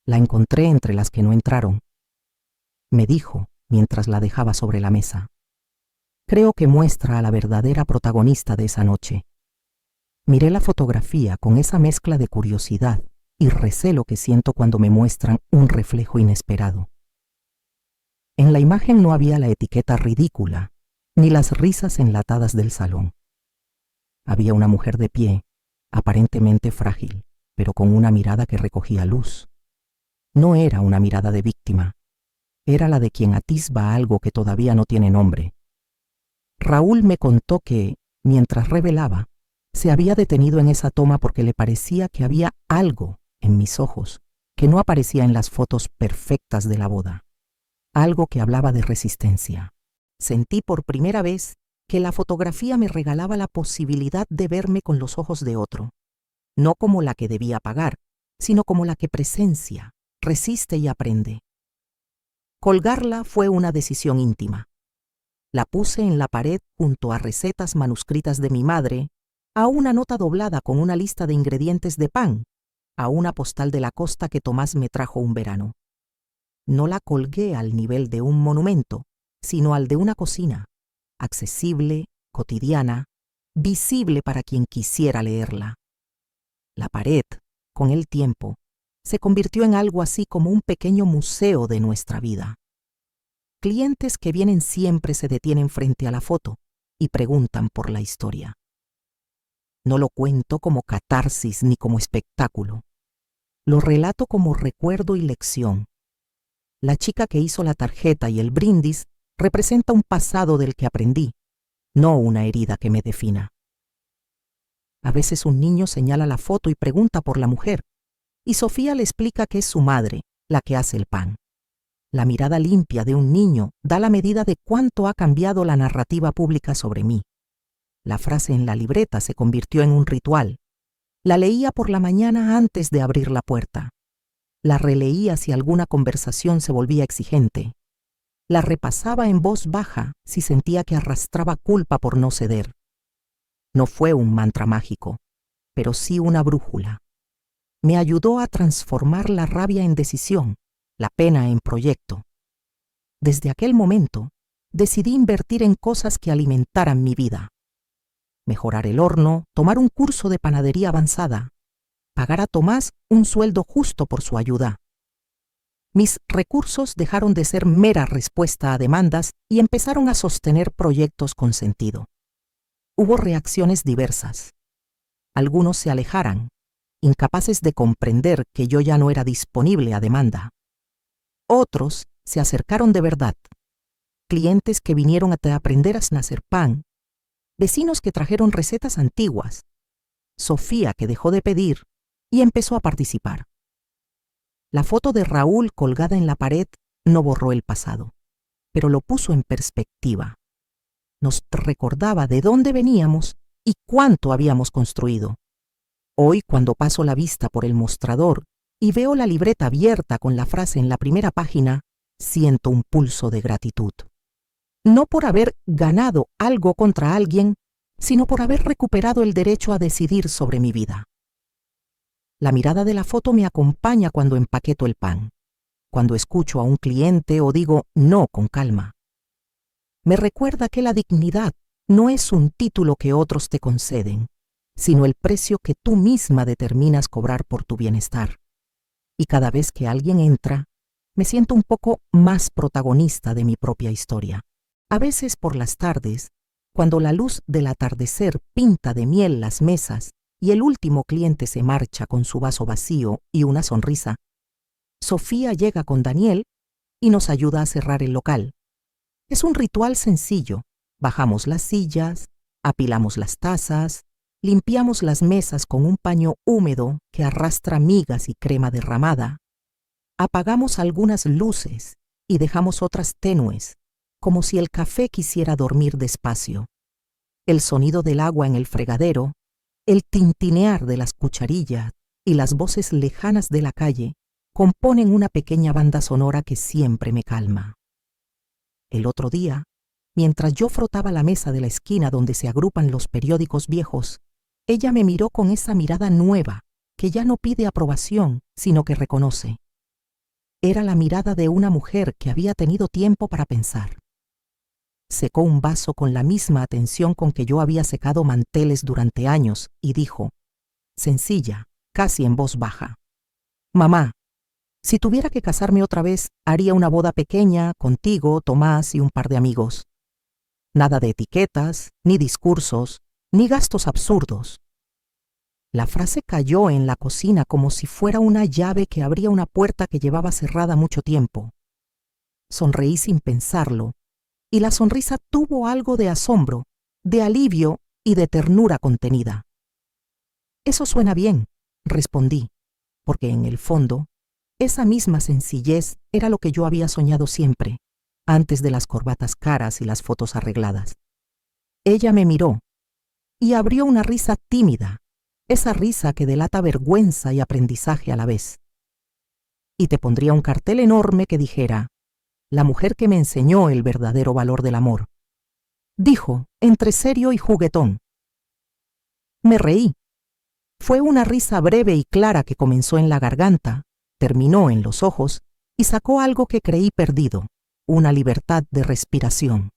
La encontré entre las que no entraron. Me dijo, mientras la dejaba sobre la mesa: creo que muestra a la verdadera protagonista de esa noche. Miré la fotografía con esa mezcla de curiosidad y recelo que siento cuando me muestran un reflejo inesperado. En la imagen no había la etiqueta ridícula, ni las risas enlatadas del salón. Había una mujer de pie, aparentemente frágil, pero con una mirada que recogía luz. No era una mirada de víctima, era la de quien atisba algo que todavía no tiene nombre. Raúl me contó que, mientras revelaba, se había detenido en esa toma porque le parecía que había algo en mis ojos que no aparecía en las fotos perfectas de la boda. Algo que hablaba de resistencia. Sentí por primera vez que la fotografía me regalaba la posibilidad de verme con los ojos de otro, no como la que debía pagar, sino como la que presencia, resiste y aprende. Colgarla fue una decisión íntima. La puse en la pared junto a recetas manuscritas de mi madre, a una nota doblada con una lista de ingredientes de pan, a una postal de la costa que Tomás me trajo un verano. No la colgué al nivel de un monumento, sino al de una cocina, accesible, cotidiana, visible para quien quisiera leerla. La pared, con el tiempo, se convirtió en algo así como un pequeño museo de nuestra vida. Clientes que vienen siempre se detienen frente a la foto y preguntan por la historia. No lo cuento como catarsis ni como espectáculo. Lo relato como recuerdo y lección. La chica que hizo la tarjeta y el brindis representa un pasado del que aprendí, no una herida que me defina. A veces un niño señala la foto y pregunta por la mujer, y Sofía le explica que es su madre, la que hace el pan. La mirada limpia de un niño da la medida de cuánto ha cambiado la narrativa pública sobre mí. La frase en la libreta se convirtió en un ritual. La leía por la mañana antes de abrir la puerta. La releía si alguna conversación se volvía exigente. La repasaba en voz baja si sentía que arrastraba culpa por no ceder. No fue un mantra mágico, pero sí una brújula. Me ayudó a transformar la rabia en decisión, la pena en proyecto. Desde aquel momento, decidí invertir en cosas que alimentaran mi vida. Mejorar el horno, tomar un curso de panadería avanzada, pagar a Tomás un sueldo justo por su ayuda. Mis recursos dejaron de ser mera respuesta a demandas y empezaron a sostener proyectos con sentido. Hubo reacciones diversas. Algunos se alejaran, incapaces de comprender que yo ya no era disponible a demanda. Otros se acercaron de verdad. Clientes que vinieron a aprender a hacer pan, vecinos que trajeron recetas antiguas, Sofía que dejó de pedir y empezó a participar. La foto de Raúl colgada en la pared no borró el pasado, pero lo puso en perspectiva. Nos recordaba de dónde veníamos y cuánto habíamos construido. Hoy, cuando paso la vista por el mostrador y veo la libreta abierta con la frase en la primera página, siento un pulso de gratitud. No por haber ganado algo contra alguien, sino por haber recuperado el derecho a decidir sobre mi vida. La mirada de la foto me acompaña cuando empaqueto el pan, cuando escucho a un cliente o digo no con calma. Me recuerda que la dignidad no es un título que otros te conceden, sino el precio que tú misma determinas cobrar por tu bienestar. Y cada vez que alguien entra, me siento un poco más protagonista de mi propia historia. A veces por las tardes, cuando la luz del atardecer pinta de miel las mesas y el último cliente se marcha con su vaso vacío y una sonrisa, Sofía llega con Daniel y nos ayuda a cerrar el local. Es un ritual sencillo. Bajamos las sillas, apilamos las tazas, limpiamos las mesas con un paño húmedo que arrastra migas y crema derramada. Apagamos algunas luces y dejamos otras tenues, como si el café quisiera dormir despacio. El sonido del agua en el fregadero, el tintinear de las cucharillas y las voces lejanas de la calle componen una pequeña banda sonora que siempre me calma. El otro día, mientras yo frotaba la mesa de la esquina donde se agrupan los periódicos viejos, ella me miró con esa mirada nueva que ya no pide aprobación, sino que reconoce. Era la mirada de una mujer que había tenido tiempo para pensar. Secó un vaso con la misma atención con que yo había secado manteles durante años y dijo, sencilla, casi en voz baja: «Mamá, si tuviera que casarme otra vez, haría una boda pequeña contigo, Tomás y un par de amigos. Nada de etiquetas, ni discursos, ni gastos absurdos». La frase cayó en la cocina como si fuera una llave que abría una puerta que llevaba cerrada mucho tiempo. Sonreí sin pensarlo, y la sonrisa tuvo algo de asombro, de alivio y de ternura contenida. «Eso suena bien», respondí, porque en el fondo, esa misma sencillez era lo que yo había soñado siempre, antes de las corbatas caras y las fotos arregladas. Ella me miró y abrió una risa tímida, esa risa que delata vergüenza y aprendizaje a la vez. Y te pondría un cartel enorme que dijera: «La mujer que me enseñó el verdadero valor del amor», dijo, entre serio y juguetón. Me reí. Fue una risa breve y clara que comenzó en la garganta, terminó en los ojos y sacó algo que creí perdido: una libertad de respiración.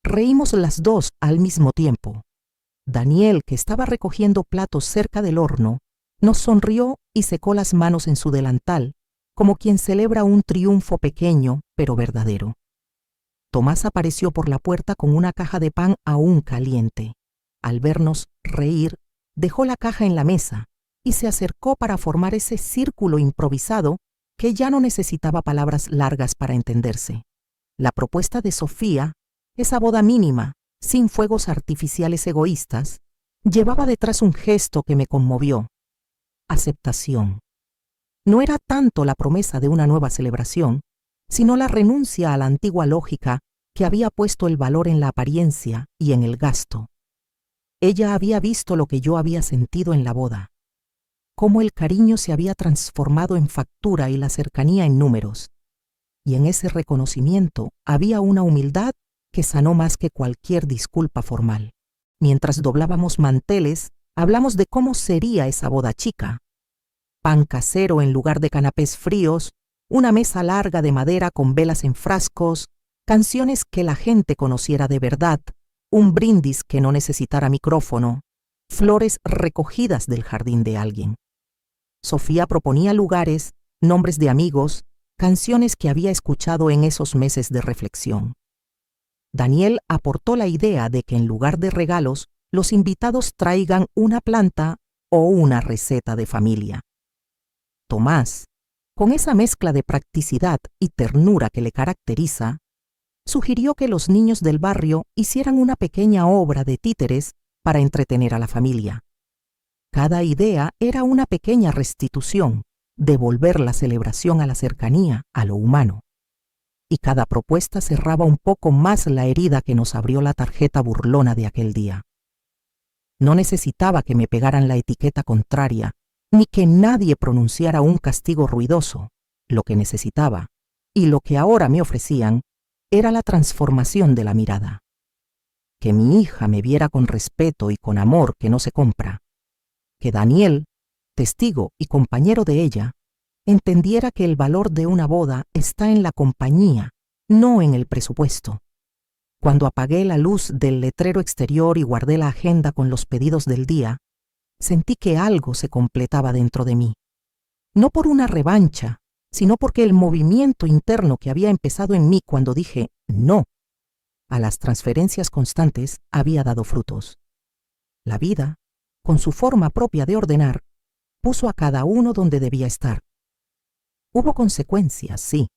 Reímos las dos al mismo tiempo. Daniel, que estaba recogiendo platos cerca del horno, nos sonrió y secó las manos en su delantal, como quien celebra un triunfo pequeño pero verdadero. Tomás apareció por la puerta con una caja de pan aún caliente. Al vernos reír, dejó la caja en la mesa y se acercó para formar ese círculo improvisado que ya no necesitaba palabras largas para entenderse. La propuesta de Sofía, esa boda mínima, sin fuegos artificiales egoístas, llevaba detrás un gesto que me conmovió: aceptación. No era tanto la promesa de una nueva celebración, sino la renuncia a la antigua lógica que había puesto el valor en la apariencia y en el gasto. Ella había visto lo que yo había sentido en la boda, cómo el cariño se había transformado en factura y la cercanía en números, y en ese reconocimiento había una humildad que sanó más que cualquier disculpa formal. Mientras doblábamos manteles, hablamos de cómo sería esa boda chica: pan casero en lugar de canapés fríos, una mesa larga de madera con velas en frascos, canciones que la gente conociera de verdad, un brindis que no necesitara micrófono, flores recogidas del jardín de alguien. Sofía proponía lugares, nombres de amigos, canciones que había escuchado en esos meses de reflexión. Daniel aportó la idea de que en lugar de regalos, los invitados traigan una planta o una receta de familia. Tomás, con esa mezcla de practicidad y ternura que le caracteriza, sugirió que los niños del barrio hicieran una pequeña obra de títeres para entretener a la familia. Cada idea era una pequeña restitución, devolver la celebración a la cercanía, a lo humano. Y cada propuesta cerraba un poco más la herida que nos abrió la tarjeta burlona de aquel día. No necesitaba que me pegaran la etiqueta contraria, ni que nadie pronunciara un castigo ruidoso. Lo que necesitaba, y lo que ahora me ofrecían, era la transformación de la mirada. Que mi hija me viera con respeto y con amor que no se compra. Que Daniel, testigo y compañero de ella, entendiera que el valor de una boda está en la compañía, no en el presupuesto. Cuando apagué la luz del letrero exterior y guardé la agenda con los pedidos del día, sentí que algo se completaba dentro de mí. No por una revancha, sino porque el movimiento interno que había empezado en mí cuando dije no a las transferencias constantes había dado frutos. La vida, con su forma propia de ordenar, puso a cada uno donde debía estar. Hubo consecuencias, sí,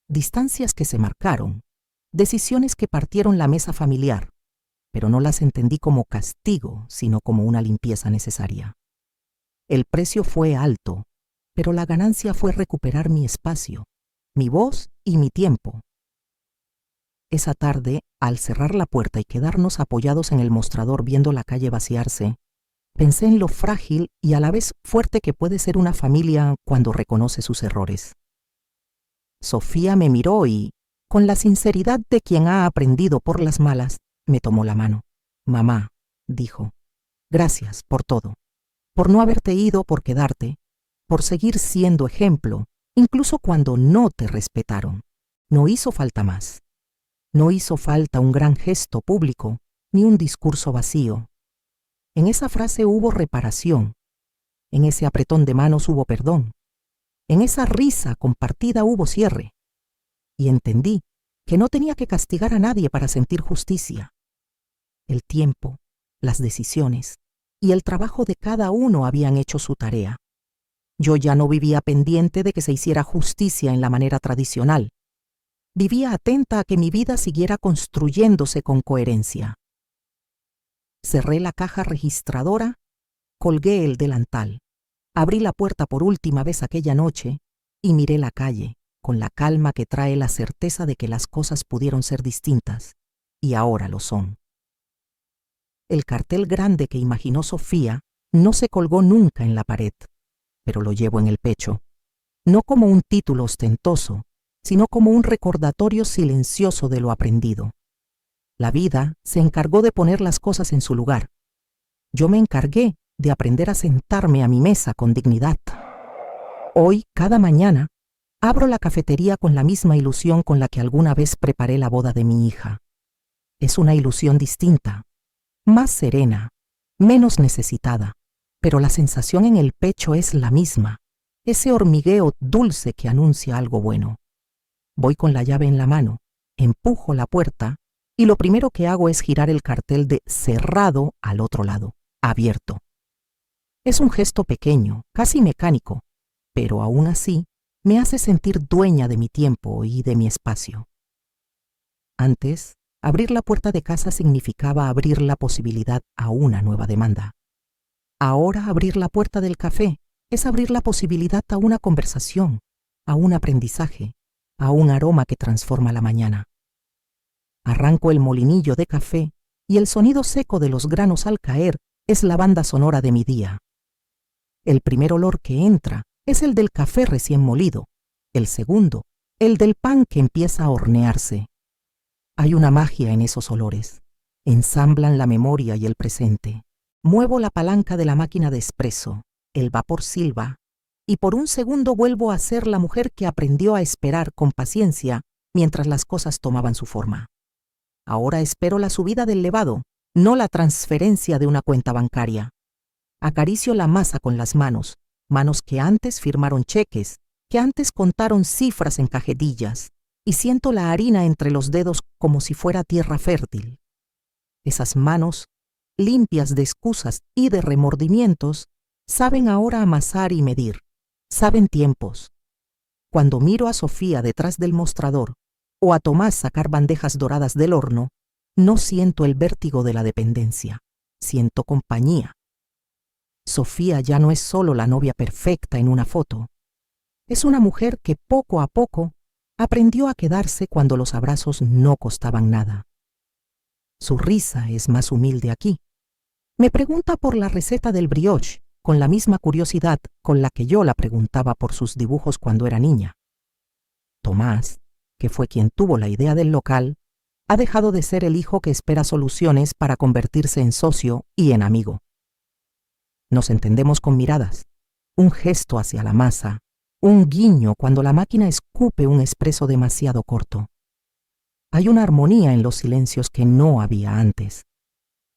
distancias que se marcaron, decisiones que partieron la mesa familiar, pero no las entendí como castigo, sino como una limpieza necesaria. El precio fue alto, pero la ganancia fue recuperar mi espacio, mi voz y mi tiempo. Esa tarde, al cerrar la puerta y quedarnos apoyados en el mostrador viendo la calle vaciarse, pensé en lo frágil y a la vez fuerte que puede ser una familia cuando reconoce sus errores. Sofía me miró y, con la sinceridad de quien ha aprendido por las malas, me tomó la mano. «Mamá», dijo, «gracias por todo, por no haberte ido, por quedarte, por seguir siendo ejemplo, incluso cuando no te respetaron. No hizo falta más. No hizo falta un gran gesto público, ni un discurso vacío. En esa frase hubo reparación, en ese apretón de manos hubo perdón, en esa risa compartida hubo cierre. Y entendí que no tenía que castigar a nadie para sentir justicia. El tiempo, las decisiones y el trabajo de cada uno habían hecho su tarea. Yo ya no vivía pendiente de que se hiciera justicia en la manera tradicional. Vivía atenta a que mi vida siguiera construyéndose con coherencia. Cerré la caja registradora, colgué el delantal, abrí la puerta por última vez aquella noche y miré la calle con la calma que trae la certeza de que las cosas pudieron ser distintas, y ahora lo son. El cartel grande que imaginó Sofía no se colgó nunca en la pared, pero lo llevo en el pecho, no como un título ostentoso, sino como un recordatorio silencioso de lo aprendido. La vida se encargó de poner las cosas en su lugar. Yo me encargué de aprender a sentarme a mi mesa con dignidad. Hoy, cada mañana, Abro la cafetería con la misma ilusión con la que alguna vez preparé la boda de mi hija. Es una ilusión distinta, más serena, menos necesitada, pero la sensación en el pecho es la misma, ese hormigueo dulce que anuncia algo bueno. Voy con la llave en la mano, empujo la puerta y lo primero que hago es girar el cartel de cerrado al otro lado, abierto. Es un gesto pequeño, casi mecánico, pero aún así me hace sentir dueña de mi tiempo y de mi espacio. Antes, abrir la puerta de casa significaba abrir la posibilidad a una nueva demanda. Ahora abrir la puerta del café es abrir la posibilidad a una conversación, a un aprendizaje, a un aroma que transforma la mañana. Arranco el molinillo de café y el sonido seco de los granos al caer es la banda sonora de mi día. El primer olor que entra es el del café recién molido, el segundo, el del pan que empieza a hornearse. Hay una magia en esos olores. Ensamblan la memoria y el presente. Muevo la palanca de la máquina de espresso, el vapor silba, y por un segundo vuelvo a ser la mujer que aprendió a esperar con paciencia mientras las cosas tomaban su forma. Ahora espero la subida del levado, no la transferencia de una cuenta bancaria. Acaricio la masa con las manos que antes firmaron cheques, que antes contaron cifras en cajetillas, y siento la harina entre los dedos como si fuera tierra fértil. Esas manos, limpias de excusas y de remordimientos, saben ahora amasar y medir, saben tiempos. Cuando miro a Sofía detrás del mostrador o a Tomás sacar bandejas doradas del horno, no siento el vértigo de la dependencia, siento compañía. Sofía ya no es solo la novia perfecta en una foto. Es una mujer que poco a poco aprendió a quedarse cuando los abrazos no costaban nada. Su risa es más humilde aquí. Me pregunta por la receta del brioche con la misma curiosidad con la que yo la preguntaba por sus dibujos cuando era niña. Tomás, que fue quien tuvo la idea del local, ha dejado de ser el hijo que espera soluciones para convertirse en socio y en amigo. Nos entendemos con miradas, un gesto hacia la masa, un guiño cuando la máquina escupe un espresso demasiado corto. Hay una armonía en los silencios que no había antes.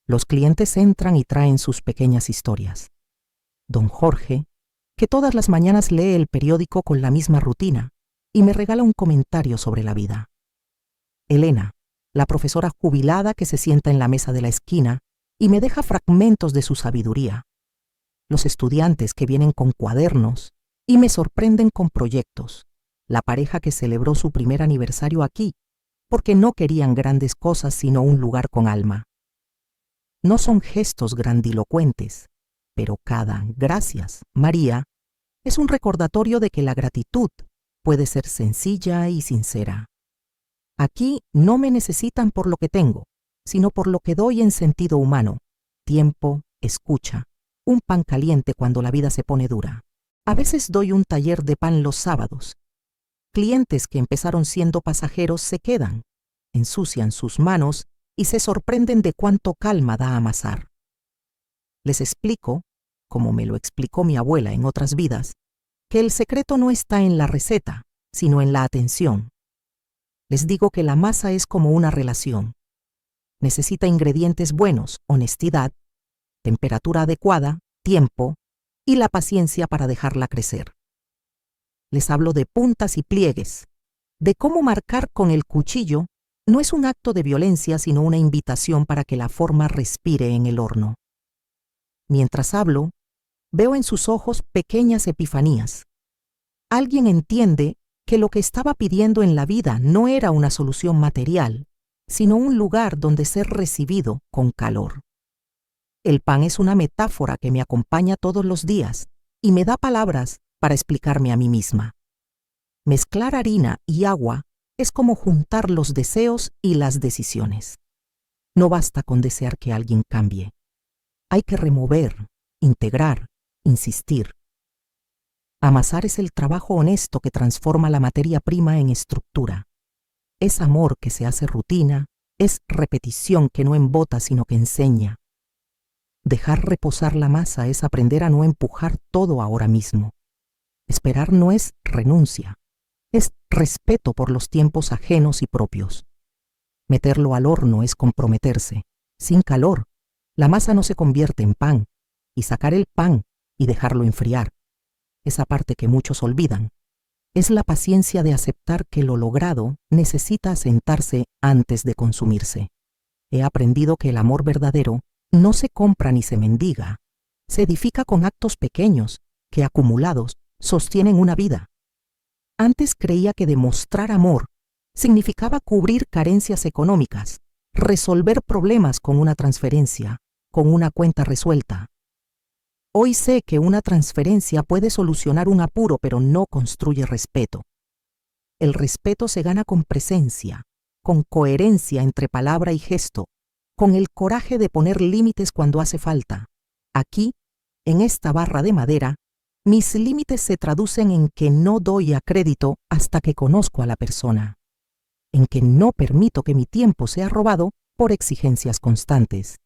Los clientes entran y traen sus pequeñas historias. Don Jorge, que todas las mañanas lee el periódico con la misma rutina y me regala un comentario sobre la vida. Elena, la profesora jubilada que se sienta en la mesa de la esquina y me deja fragmentos de su sabiduría. Los estudiantes que vienen con cuadernos y me sorprenden con proyectos. La pareja que celebró su primer aniversario aquí, porque no querían grandes cosas sino un lugar con alma. No son gestos grandilocuentes, pero cada gracias, María, es un recordatorio de que la gratitud puede ser sencilla y sincera. Aquí no me necesitan por lo que tengo, sino por lo que doy en sentido humano, tiempo, escucha, un pan caliente cuando la vida se pone dura. A veces doy un taller de pan los sábados. Clientes que empezaron siendo pasajeros se quedan, ensucian sus manos y se sorprenden de cuánto calma da amasar. Les explico, como me lo explicó mi abuela en otras vidas, que el secreto no está en la receta, sino en la atención. Les digo que la masa es como una relación. Necesita ingredientes buenos, honestidad, temperatura adecuada, tiempo y la paciencia para dejarla crecer. Les hablo de puntas y pliegues, de cómo marcar con el cuchillo no es un acto de violencia sino una invitación para que la forma respire en el horno. Mientras hablo, veo en sus ojos pequeñas epifanías. Alguien entiende que lo que estaba pidiendo en la vida no era una solución material, sino un lugar donde ser recibido con calor. El pan es una metáfora que me acompaña todos los días y me da palabras para explicarme a mí misma. Mezclar harina y agua es como juntar los deseos y las decisiones. No basta con desear que alguien cambie. Hay que remover, integrar, insistir. Amasar es el trabajo honesto que transforma la materia prima en estructura. Es amor que se hace rutina, es repetición que no embota sino que enseña. Dejar reposar la masa es aprender a no empujar todo ahora mismo. Esperar no es renuncia, respeto por los tiempos ajenos y propios. Meterlo al horno es comprometerse. Sin calor, la masa no se convierte en pan, y sacar el pan y dejarlo enfriar, esa parte que muchos olvidan, es la paciencia de aceptar que lo logrado necesita asentarse antes de consumirse. He aprendido que el amor verdadero no se compra ni se mendiga, se edifica con actos pequeños que, acumulados, sostienen una vida. Antes creía que demostrar amor significaba cubrir carencias económicas, resolver problemas con una transferencia, con una cuenta resuelta. Hoy sé que una transferencia puede solucionar un apuro, pero no construye respeto. El respeto se gana con presencia, con coherencia entre palabra y gesto, con el coraje de poner límites cuando hace falta. Aquí, en esta barra de madera, mis límites se traducen en que no doy a crédito hasta que conozco a la persona, en que no permito que mi tiempo sea robado por exigencias constantes,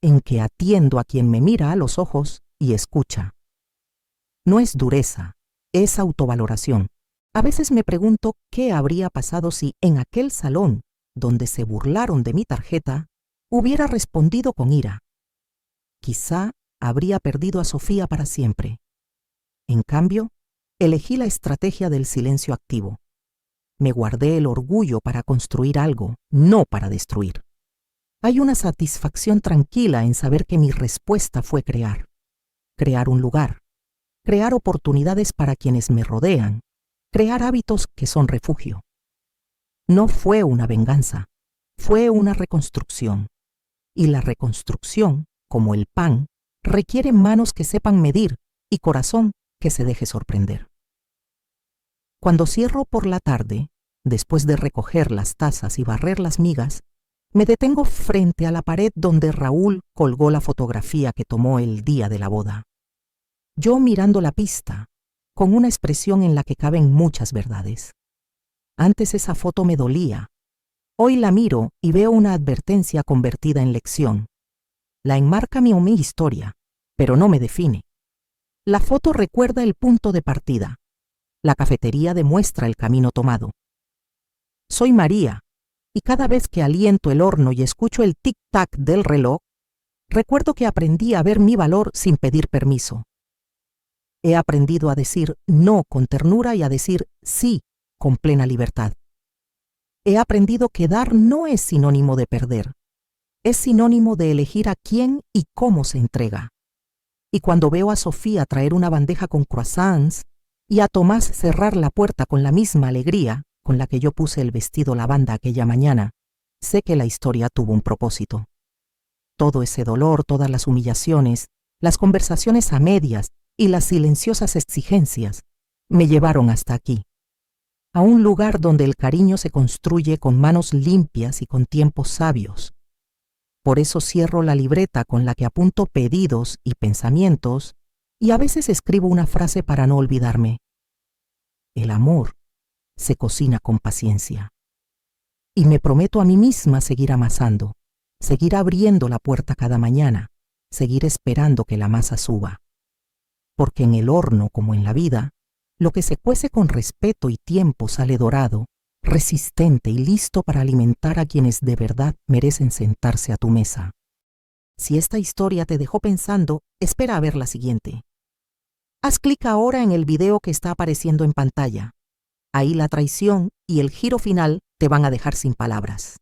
en que atiendo a quien me mira a los ojos y escucha. No es dureza, es autovaloración. A veces me pregunto qué habría pasado si en aquel salón, donde se burlaron de mi tarjeta, hubiera respondido con ira. Quizá habría perdido a Sofía para siempre. En cambio, elegí la estrategia del silencio activo. Me guardé el orgullo para construir algo, no para destruir. Hay una satisfacción tranquila en saber que mi respuesta fue crear un lugar, crear oportunidades para quienes me rodean, crear hábitos que son refugio. No fue una venganza, fue una reconstrucción. Y la reconstrucción, como el pan, requiere manos que sepan medir y corazón que se deje sorprender. Cuando cierro por la tarde, después de recoger las tazas y barrer las migas, me detengo frente a la pared donde Raúl colgó la fotografía que tomó el día de la boda. Yo mirando la pista, con una expresión en la que caben muchas verdades. Antes esa foto me dolía. Hoy la miro y veo una advertencia convertida en lección. La enmarca mi historia, pero no me define. La foto recuerda el punto de partida. La cafetería demuestra el camino tomado. Soy María, y cada vez que aliento el horno y escucho el tic-tac del reloj, recuerdo que aprendí a ver mi valor sin pedir permiso. He aprendido a decir no con ternura y a decir sí con plena libertad. He aprendido que dar no es sinónimo de perder, es sinónimo de elegir a quién y cómo se entrega. Y cuando veo a Sofía traer una bandeja con croissants y a Tomás cerrar la puerta con la misma alegría con la que yo puse el vestido lavanda aquella mañana, sé que la historia tuvo un propósito. Todo ese dolor, todas las humillaciones, las conversaciones a medias y las silenciosas exigencias me llevaron hasta aquí, a un lugar donde el cariño se construye con manos limpias y con tiempos sabios. Por eso cierro la libreta con la que apunto pedidos y pensamientos y a veces escribo una frase para no olvidarme. El amor se cocina con paciencia. Y me prometo a mí misma seguir amasando, seguir abriendo la puerta cada mañana, seguir esperando que la masa suba. Porque en el horno, como en la vida, lo que se cuece con respeto y tiempo sale dorado, resistente y listo para alimentar a quienes de verdad merecen sentarse a tu mesa. Si esta historia te dejó pensando, espera a ver la siguiente. Haz clic ahora en el video que está apareciendo en pantalla. Ahí la traición y el giro final te van a dejar sin palabras.